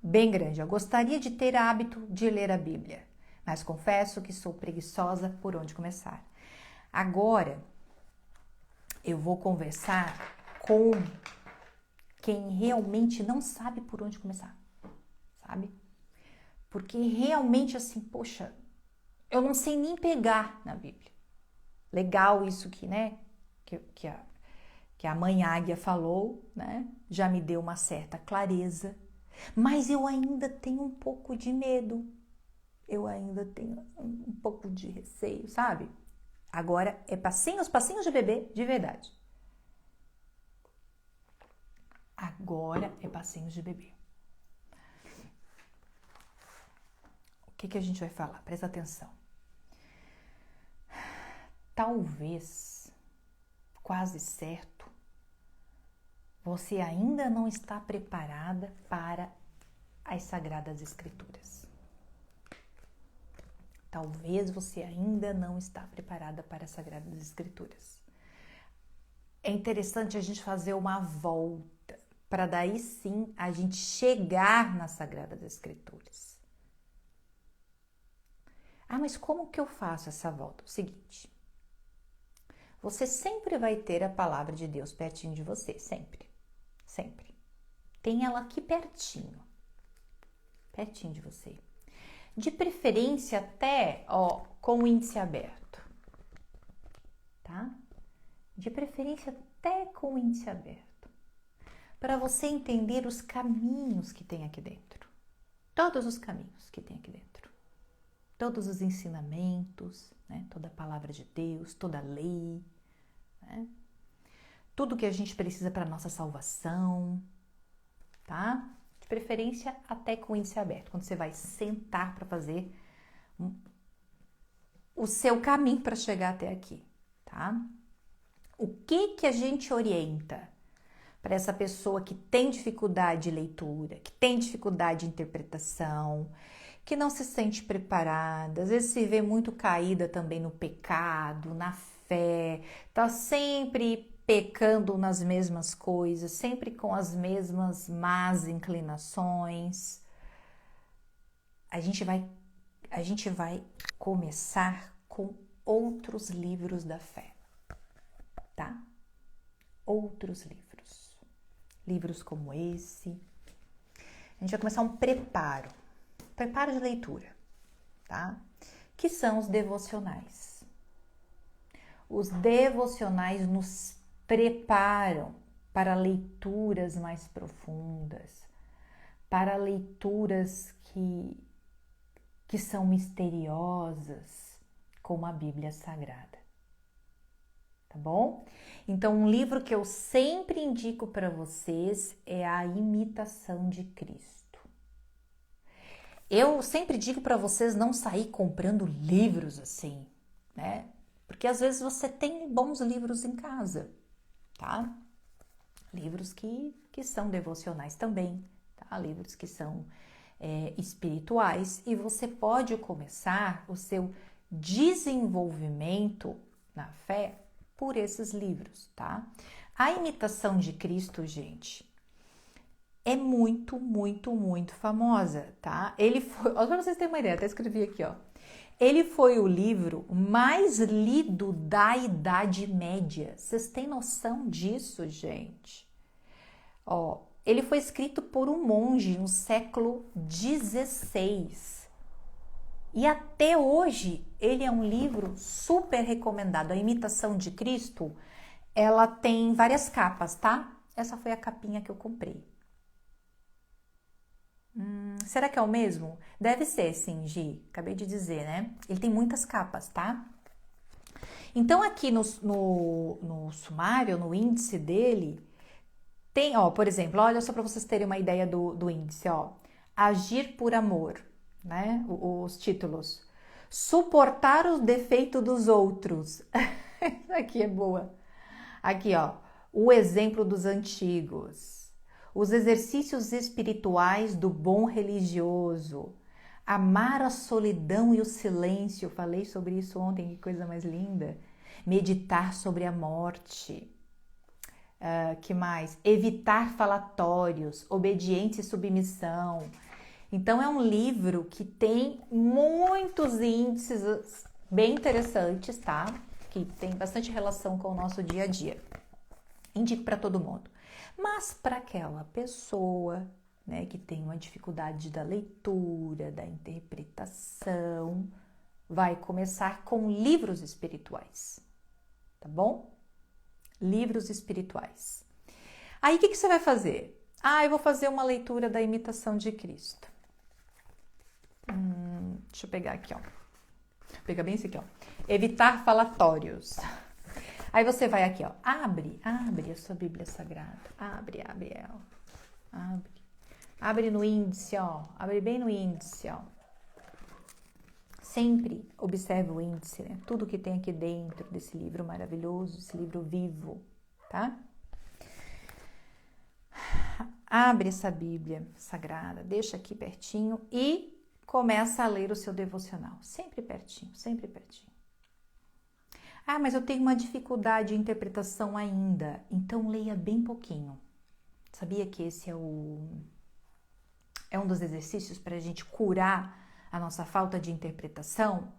bem grande. Eu gostaria de ter hábito de ler a Bíblia, mas confesso que sou preguiçosa por onde começar. Agora eu vou conversar com quem realmente não sabe por onde começar, sabe? Porque realmente assim, poxa, eu não sei nem pegar na Bíblia. Legal isso que, né? Que a mãe Águia falou, né? Já me deu uma certa clareza. Mas eu ainda tenho um pouco de medo. Eu ainda tenho um pouco de receio, sabe? Agora é passinhos de bebê de verdade. Agora é passinhos de bebê. O que a gente vai falar? Presta atenção. Talvez, quase certo, você ainda não está preparada para as Sagradas Escrituras. Talvez você ainda não está preparada para as Sagradas Escrituras. É interessante a gente fazer uma volta, para daí sim a gente chegar nas Sagradas Escrituras. Ah, mas como que eu faço essa volta? O seguinte, você sempre vai ter a palavra de Deus pertinho de você, sempre, sempre. Tem ela aqui pertinho de você. De preferência até, com o índice aberto, tá? De preferência até com o índice aberto, para você entender os caminhos que tem aqui dentro. Todos os caminhos que tem aqui dentro. Todos os ensinamentos, né? Toda a palavra de Deus, toda a lei, né? Tudo que a gente precisa para a nossa salvação, tá? De preferência até com o índice aberto, quando você vai sentar para fazer o seu caminho para chegar até aqui, tá? O que a gente orienta para essa pessoa que tem dificuldade de leitura, que tem dificuldade de interpretação, que não se sente preparada, às vezes se vê muito caída também no pecado, na fé, tá sempre pecando nas mesmas coisas, sempre com as mesmas más inclinações. A gente vai começar com outros livros da fé, tá? Outros livros. Livros como esse. A gente vai começar um preparo de leitura, tá? Que são os devocionais. Os devocionais nos preparam para leituras mais profundas, para leituras que são misteriosas, como a Bíblia Sagrada. Tá bom? Então, um livro que eu sempre indico para vocês é A Imitação de Cristo. Eu sempre digo para vocês não sair comprando livros assim, né? Porque às vezes você tem bons livros em casa, tá? Livros que são devocionais também, tá? Livros que são espirituais, e você pode começar o seu desenvolvimento na fé por esses livros, tá? A Imitação de Cristo, gente, é muito, muito, muito famosa, tá? Ele foi, ó, pra vocês terem uma ideia, até escrevi aqui, ó. Ele foi o livro mais lido da Idade Média. Vocês têm noção disso, gente? Ó, ele foi escrito por um monge no século XVI. E até hoje, ele é um livro super recomendado. A Imitação de Cristo, ela tem várias capas, tá? Essa foi a capinha que eu comprei. Será que é o mesmo? Deve ser, sim, Gi. Acabei de dizer, né? Ele tem muitas capas, tá? Então, aqui no sumário, no índice dele, tem, ó, por exemplo, olha só para vocês terem uma ideia do índice, ó. Agir por amor, né? Os títulos. Suportar os defeitos dos outros. Aqui é boa. Aqui, ó. O exemplo dos antigos. Os exercícios espirituais do bom religioso, Amar a solidão e o silêncio. Eu falei sobre isso ontem, que coisa mais linda. Meditar sobre a morte. Que mais? Evitar falatórios, obediência e submissão. Então é um livro que tem muitos índices bem interessantes, tá? Que tem bastante relação com o nosso dia a dia. Indico para todo mundo. Mas para aquela pessoa, né, que tem uma dificuldade da leitura, da interpretação, vai começar com livros espirituais, tá bom? Livros espirituais. Aí o que você vai fazer? Eu vou fazer uma leitura da imitação de Cristo. Deixa eu pegar aqui, ó. Vou pegar bem esse aqui, ó. Evitar falatórios. Aí você vai aqui, ó. Abre a sua Bíblia Sagrada. Abre ela. Abre no índice, ó. Abre bem no índice, ó. Sempre observe o índice, né? Tudo que tem aqui dentro desse livro maravilhoso, esse livro vivo, tá? Abre essa Bíblia Sagrada, deixa aqui pertinho e começa a ler o seu devocional. Sempre pertinho, sempre pertinho. Mas eu tenho uma dificuldade de interpretação ainda, então leia bem pouquinho. Sabia que esse é um dos exercícios para a gente curar a nossa falta de interpretação?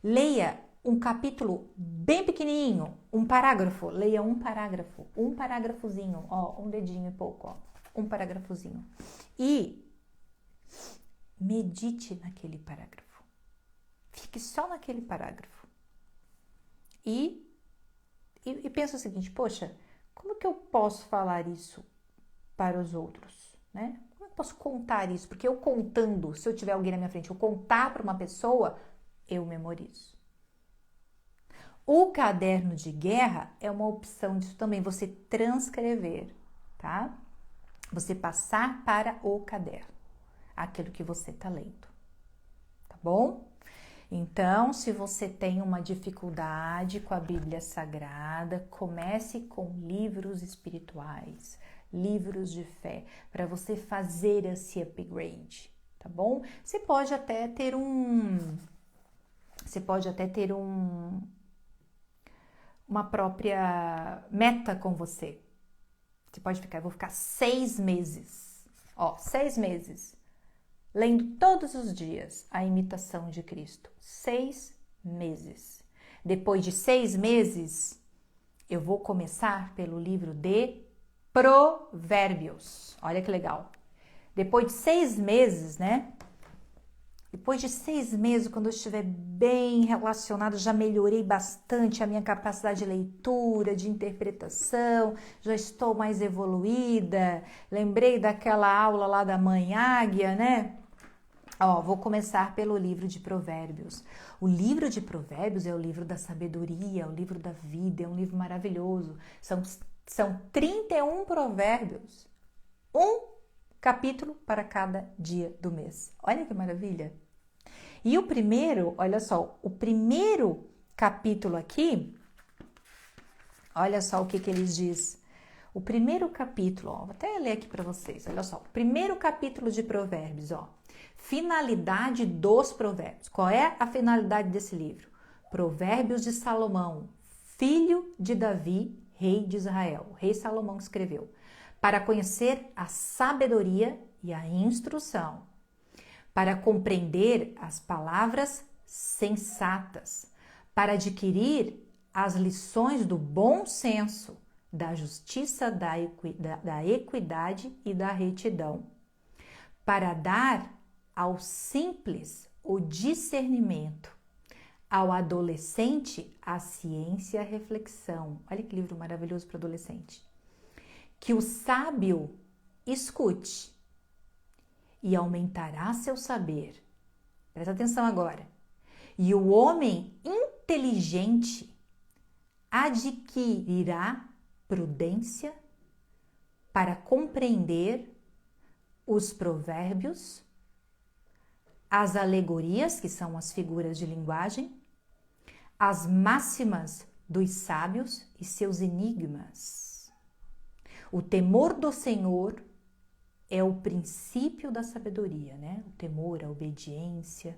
Leia um capítulo bem pequenininho, um parágrafo. Leia um parágrafozinho, ó, um dedinho e pouco, ó, um parágrafozinho. E medite naquele parágrafo. Fique só naquele parágrafo. E pensa o seguinte, poxa, como que eu posso falar isso para os outros, né? Como eu posso contar isso? Porque eu contando, se eu tiver alguém na minha frente, eu contar para uma pessoa, eu memorizo. O caderno de guerra é uma opção disso também, você transcrever, tá? Você passar para o caderno aquilo que você está lendo, tá bom? Então, se você tem uma dificuldade com a Bíblia Sagrada, comece com livros espirituais, livros de fé, para você fazer esse upgrade, tá bom? Você pode até ter uma própria meta com você. Você pode ficar, eu vou ficar 6 meses, 6 meses, lendo todos os dias a imitação de Cristo. 6 meses. Depois de 6 meses, eu vou começar pelo livro de Provérbios. Olha que legal. Depois de 6 meses, né? Depois de 6 meses, quando eu estiver bem relacionado, já melhorei bastante a minha capacidade de leitura, de interpretação, já estou mais evoluída. Lembrei daquela aula lá da Mãe Águia, né? Vou começar pelo livro de Provérbios. O livro de Provérbios é o livro da sabedoria, é o livro da vida, é um livro maravilhoso. São 31 provérbios, um capítulo para cada dia do mês. Olha que maravilha! E o primeiro, olha só, o primeiro capítulo aqui, olha só o que ele diz. O primeiro capítulo, vou até ler aqui para vocês, olha só. O primeiro capítulo de Provérbios, finalidade dos provérbios. Qual é a finalidade desse livro? Provérbios de Salomão, filho de Davi, rei de Israel. O rei Salomão escreveu. Para conhecer a sabedoria e a instrução, para compreender as palavras sensatas, para adquirir as lições do bom senso, da justiça, da equidade e da retidão, para dar ao simples o discernimento, ao adolescente a ciência e a reflexão. Olha que livro maravilhoso para adolescente. Que o sábio escute e aumentará seu saber. Presta atenção agora. E o homem inteligente adquirirá prudência para compreender os provérbios, as alegorias, que são as figuras de linguagem, as máximas dos sábios e seus enigmas. O temor do Senhor é o princípio da sabedoria, né? O temor, a obediência,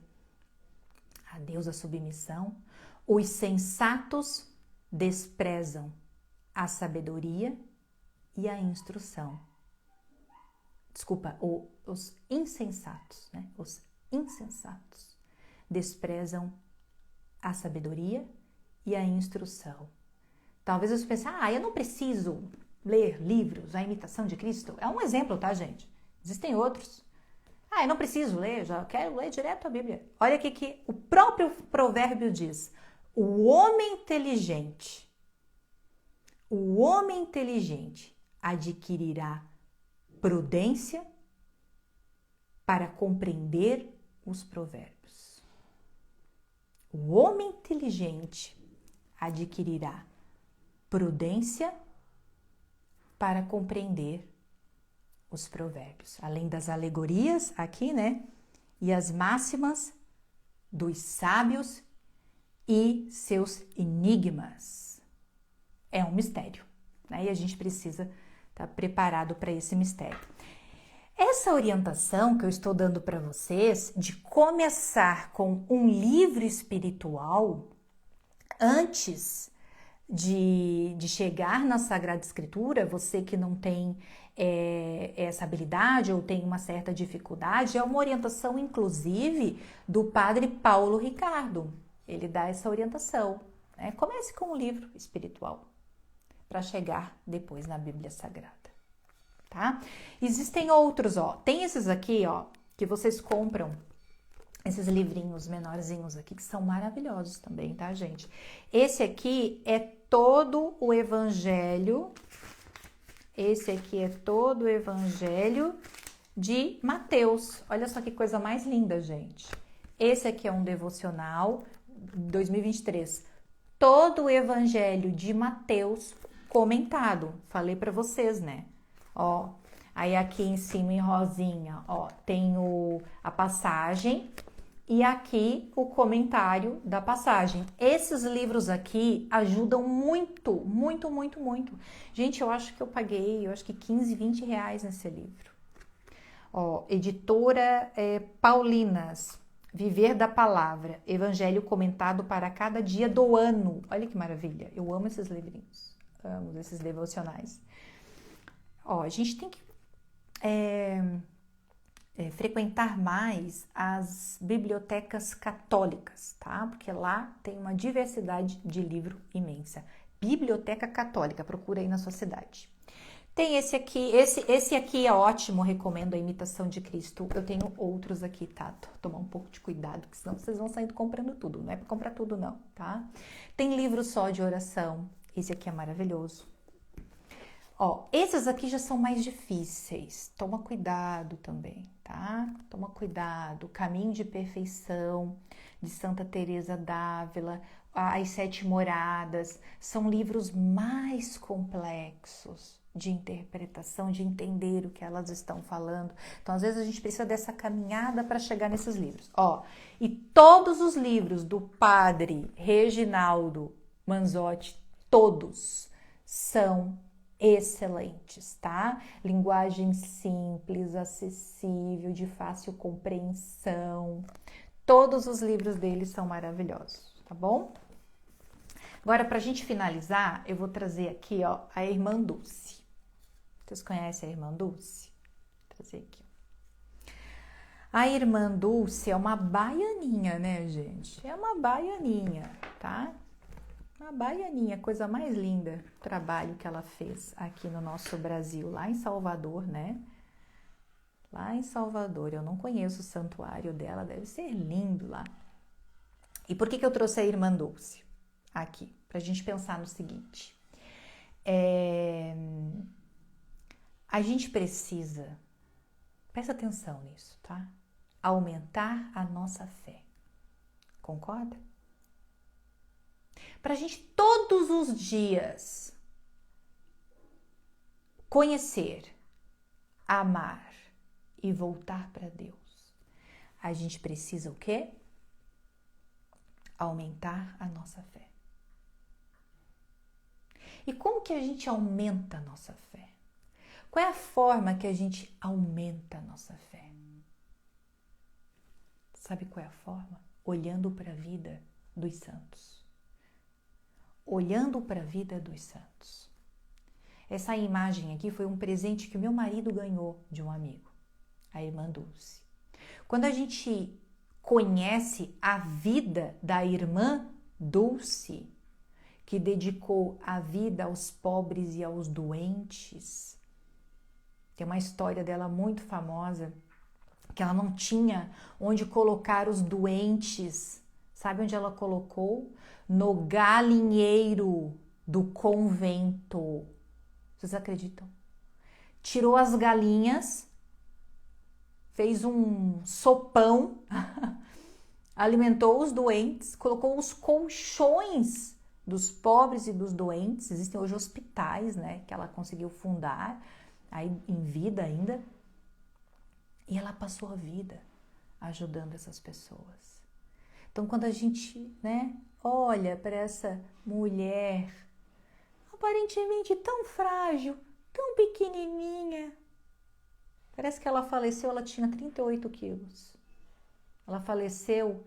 a Deus, a submissão. Os sensatos desprezam a sabedoria e a instrução. Desculpa, os insensatos, né? Os insensatos desprezam a sabedoria e a instrução. Talvez você pense, eu não preciso ler livros, A Imitação de Cristo. É um exemplo, tá, gente? Existem outros. Eu não preciso ler, já quero ler direto a Bíblia. Olha aqui que o próprio provérbio diz: o homem inteligente adquirirá prudência para compreender os provérbios. O homem inteligente adquirirá prudência para compreender os provérbios. Além das alegorias aqui, né? E as máximas dos sábios e seus enigmas. É um mistério, né? E a gente precisa estar preparado para esse mistério. Essa orientação que eu estou dando para vocês de começar com um livro espiritual antes de chegar na Sagrada Escritura, você que não tem essa habilidade ou tem uma certa dificuldade, é uma orientação, inclusive, do padre Paulo Ricardo. Ele dá essa orientação, né? Comece com um livro espiritual para chegar depois na Bíblia Sagrada, tá? Existem outros, tem esses aqui, que vocês compram, esses livrinhos menorzinhos aqui, que são maravilhosos também, tá, gente? Esse aqui é todo o Evangelho, de Mateus. Olha só que coisa mais linda, gente. Esse aqui é um devocional 2023. Todo o Evangelho de Mateus comentado. Falei para vocês, né? Aí aqui em cima em rosinha, tem a passagem e aqui o comentário da passagem. Esses livros aqui ajudam muito, muito, muito, muito. Gente, eu acho que eu paguei, 15, 20 reais nesse livro. Editora Paulinas, Viver da Palavra, Evangelho comentado para cada dia do ano. Olha que maravilha, eu amo esses livrinhos, amo esses devocionais. A gente tem que frequentar mais as bibliotecas católicas, tá? Porque lá tem uma diversidade de livro imensa. Biblioteca Católica, procura aí na sua cidade. Tem esse aqui, esse aqui é ótimo, recomendo, A Imitação de Cristo. Eu tenho outros aqui, tá? Tomar um pouco de cuidado, porque senão vocês vão saindo comprando tudo. Não é para comprar tudo não, tá? Tem livro só de oração, esse aqui é maravilhoso. Esses aqui já são mais difíceis, toma cuidado também, tá? Toma cuidado, Caminho de Perfeição, de Santa Teresa d'Ávila, As Sete Moradas, são livros mais complexos de interpretação, de entender o que elas estão falando. Então, às vezes, a gente precisa dessa caminhada para chegar nesses livros. E todos os livros do padre Reginaldo Manzotti, todos são excelentes, tá? Linguagem simples, acessível, de fácil compreensão. Todos os livros dele são maravilhosos, tá bom? Agora, pra gente finalizar, eu vou trazer aqui, a Irmã Dulce. Vocês conhecem a Irmã Dulce? Vou trazer aqui. A Irmã Dulce é uma baianinha, né, gente? É uma baianinha, tá? Uma baianinha, coisa mais linda, o trabalho que ela fez aqui no nosso Brasil, lá em Salvador, né? Lá em Salvador, eu não conheço o santuário dela, deve ser lindo lá. E por que eu trouxe a Irmã Dulce aqui? Pra gente pensar no seguinte. A gente precisa, presta atenção nisso, tá? Aumentar a nossa fé. Concorda? Para a gente todos os dias conhecer, amar e voltar para Deus, a gente precisa o quê? Aumentar a nossa fé. E como que a gente aumenta a nossa fé? Qual é a forma que a gente aumenta a nossa fé? Sabe qual é a forma? Olhando para a vida dos santos. Olhando para a vida dos santos. Essa imagem aqui foi um presente que o meu marido ganhou de um amigo, a irmã Dulce. Quando a gente conhece a vida da irmã Dulce, que dedicou a vida aos pobres e aos doentes, tem uma história dela muito famosa, que ela não tinha onde colocar os doentes. Sabe onde ela colocou? No galinheiro do convento. Vocês acreditam? Tirou as galinhas, fez um sopão, alimentou os doentes, colocou os colchões dos pobres e dos doentes. Existem hoje hospitais, né, que ela conseguiu fundar, aí em vida ainda. E ela passou a vida ajudando essas pessoas. Então, quando a gente, né, olha para essa mulher aparentemente tão frágil, tão pequenininha, parece que ela faleceu, ela tinha 38 quilos. Ela faleceu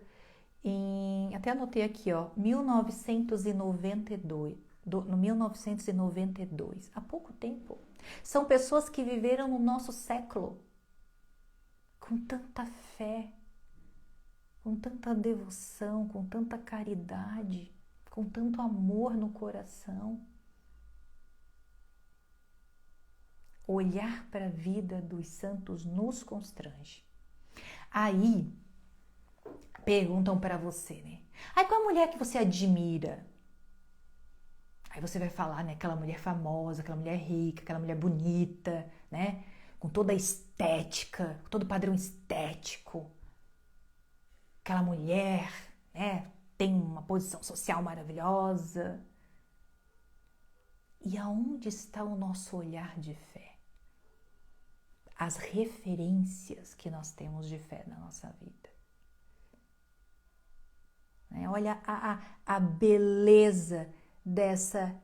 em, até anotei aqui, ó, 1992, no 1992, há pouco tempo. São pessoas que viveram no nosso século, com tanta fé, com tanta devoção, com tanta caridade, com tanto amor no coração. Olhar para a vida dos santos nos constrange. Aí, perguntam para você, né? Aí, qual a mulher que você admira? Aí você vai falar, né? Aquela mulher famosa, aquela mulher rica, aquela mulher bonita, né? Com toda a estética, com todo o padrão estético. Aquela mulher, né? Tem uma posição social maravilhosa. E aonde está o nosso olhar de fé? As referências que nós temos de fé na nossa vida. Olha a beleza dessa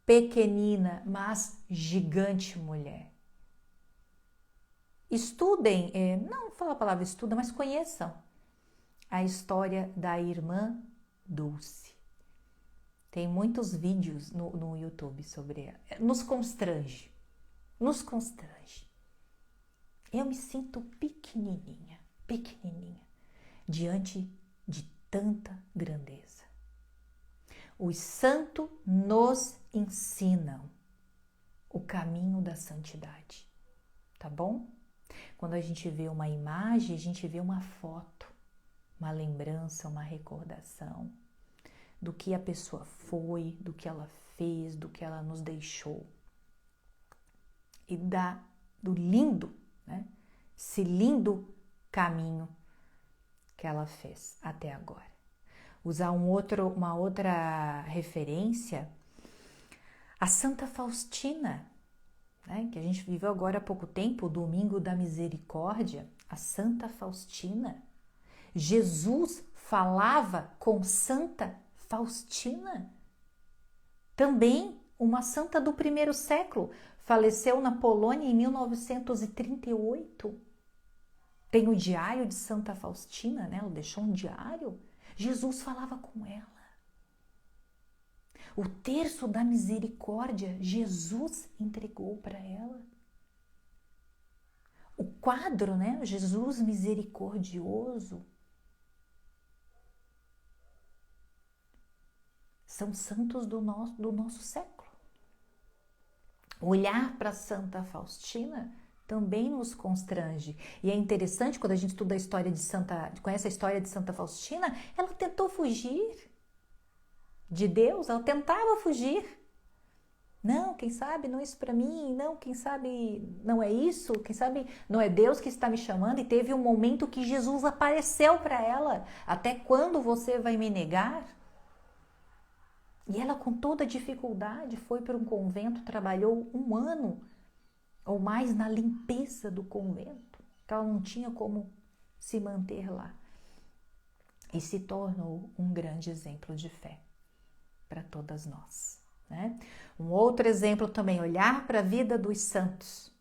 pequenina, mas gigante mulher. Estudem, não vou falar a palavra estuda, mas conheçam a história da irmã Dulce. Tem muitos vídeos no YouTube sobre ela. Nos constrange, nos constrange. Eu me sinto pequenininha, diante de tanta grandeza. Os santos nos ensinam o caminho da santidade, tá bom? Quando a gente vê uma imagem, a gente vê uma foto, uma lembrança, uma recordação do que a pessoa foi, do que ela fez, do que ela nos deixou. E do lindo, né? Esse lindo caminho que ela fez até agora. Usar uma outra referência, a Santa Faustina, né? Que a gente viveu agora há pouco tempo, o Domingo da Misericórdia, a Santa Faustina. Jesus falava com Santa Faustina, também uma santa do primeiro século, faleceu na Polônia em 1938. Tem o diário de Santa Faustina, né? Ela deixou um diário. Jesus falava com ela. O terço da misericórdia, Jesus entregou para ela. O quadro, né? Jesus misericordioso. São santos do nosso século. Olhar para Santa Faustina também nos constrange. E é interessante quando a gente estuda a história conhece a história de Santa Faustina, ela tentou fugir de Deus, ela tentava fugir. Não, quem sabe não é isso para mim, não, quem sabe não é isso, quem sabe não é Deus que está me chamando. E teve um momento que Jesus apareceu para ela. Até quando você vai me negar? E ela, com toda dificuldade, foi para um convento, trabalhou 1 ano ou mais na limpeza do convento, que ela não tinha como se manter lá. E se tornou um grande exemplo de fé para todas nós. né? Um outro exemplo também, olhar para a vida dos santos,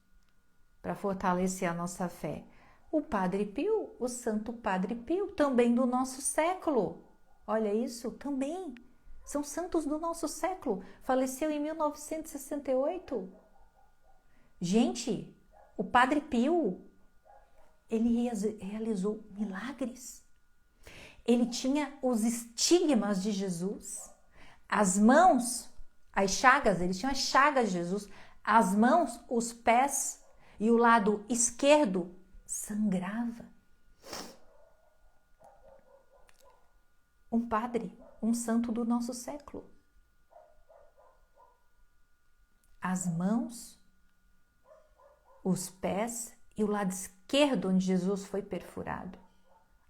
para fortalecer a nossa fé. O Padre Pio, o Santo Padre Pio, também do nosso século. Olha isso, também. São santos do nosso século. Faleceu em 1968. Gente, o Padre Pio, ele realizou milagres. Ele tinha os estigmas de Jesus. As mãos, as chagas, ele tinha as chagas de Jesus. As mãos, os pés e o lado esquerdo sangrava. Um padre, um santo do nosso século. As mãos, os pés e o lado esquerdo onde Jesus foi perfurado.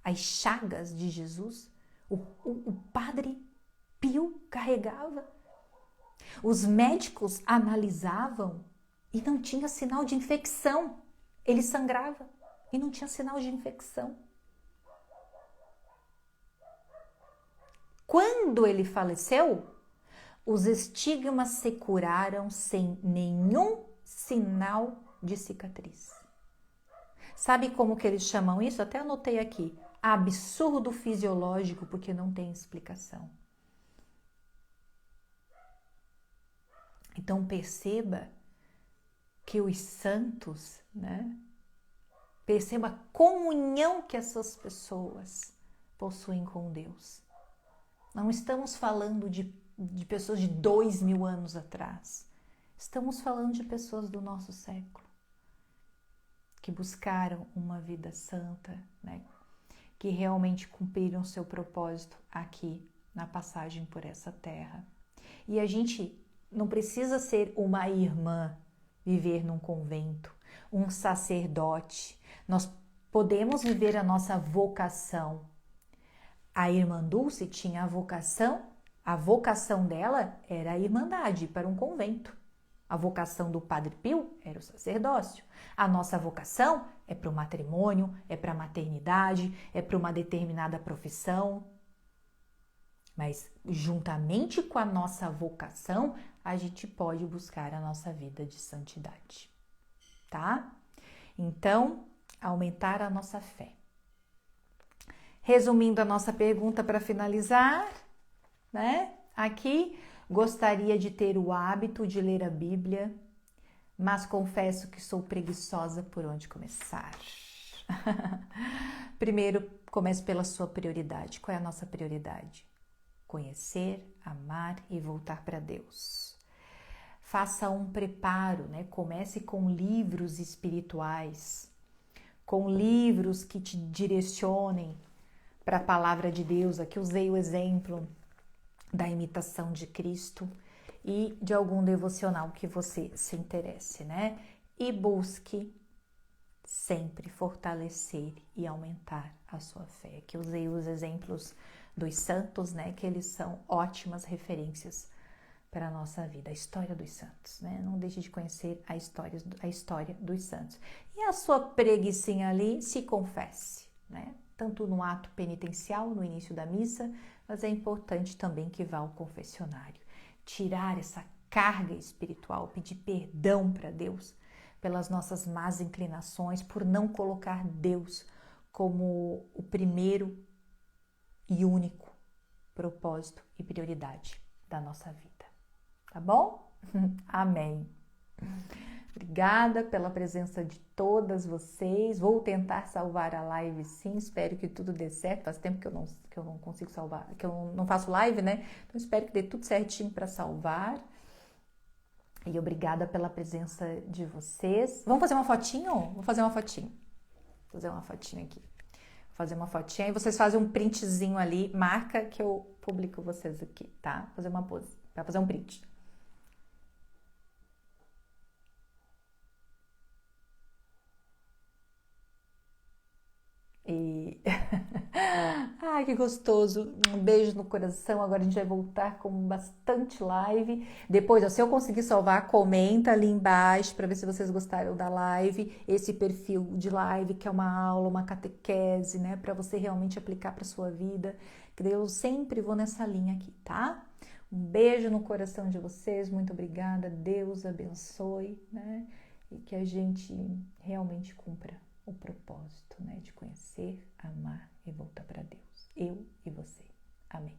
As chagas de Jesus, o Padre Pio carregava. Os médicos analisavam e não tinha sinal de infecção. Ele sangrava e não tinha sinal de infecção. Quando ele faleceu, os estigmas se curaram sem nenhum sinal de cicatriz. Sabe como que eles chamam isso? Até anotei aqui. Absurdo fisiológico, porque não tem explicação. Então perceba que os santos, né? Perceba a comunhão que essas pessoas possuem com Deus. Não estamos falando de pessoas de 2000 anos atrás. Estamos falando de pessoas do nosso século, que buscaram uma vida santa, né? Que realmente cumpriram seu propósito aqui na passagem por essa terra. E a gente não precisa ser uma irmã, viver num convento, um sacerdote. Nós podemos viver a nossa vocação. A irmã Dulce tinha a vocação dela era a irmandade para um convento. A vocação do Padre Pio era o sacerdócio. A nossa vocação é para o matrimônio, é para a maternidade, é para uma determinada profissão. Mas juntamente com a nossa vocação, a gente pode buscar a nossa vida de santidade, tá? Então, aumentar a nossa fé. Resumindo a nossa pergunta para finalizar, né? Aqui, gostaria de ter o hábito de ler a Bíblia, mas confesso que sou preguiçosa por onde começar. Primeiro, comece pela sua prioridade. Qual é a nossa prioridade? Conhecer, amar e voltar para Deus. Faça um preparo, né? Comece com livros espirituais, com livros que te direcionem para a palavra de Deus. Aqui usei o exemplo da imitação de Cristo e de algum devocional que você se interesse, né? E busque sempre fortalecer e aumentar a sua fé. Aqui usei os exemplos dos santos, né? Que eles são ótimas referências para a nossa vida, a história dos santos, né? Não deixe de conhecer a história dos santos. E a sua preguicinha ali, se confesse, né? Tanto no ato penitencial, no início da missa, mas é importante também que vá ao confessionário. Tirar essa carga espiritual, pedir perdão para Deus pelas nossas más inclinações, por não colocar Deus como o primeiro e único propósito e prioridade da nossa vida. Tá bom? Amém. Obrigada pela presença de todas vocês. Vou tentar salvar a live, sim. Espero que tudo dê certo. Faz tempo que eu não consigo salvar, que eu não faço live, né? Então espero que dê tudo certinho para salvar. E obrigada pela presença de vocês. Vamos fazer uma fotinho? Vou fazer uma fotinho. Vou fazer uma fotinho aqui. Vou fazer uma fotinha e vocês fazem um printzinho ali. Marca que eu publico vocês aqui, tá? Vou fazer uma pose. Vai fazer um print. E ai, que gostoso. Um beijo no coração. Agora a gente vai voltar com bastante live. Depois, ó, se eu conseguir salvar, comenta ali embaixo para ver se vocês gostaram da live. Esse perfil de live que é uma aula, uma catequese, né, para você realmente aplicar para sua vida. Eu sempre vou nessa linha aqui, tá? Um beijo no coração de vocês, muito obrigada, Deus abençoe, né? E que a gente realmente cumpra o propósito, né? De conhecer, amar e voltar para Deus. Eu e você. Amém.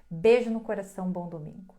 Beijo no coração, bom domingo.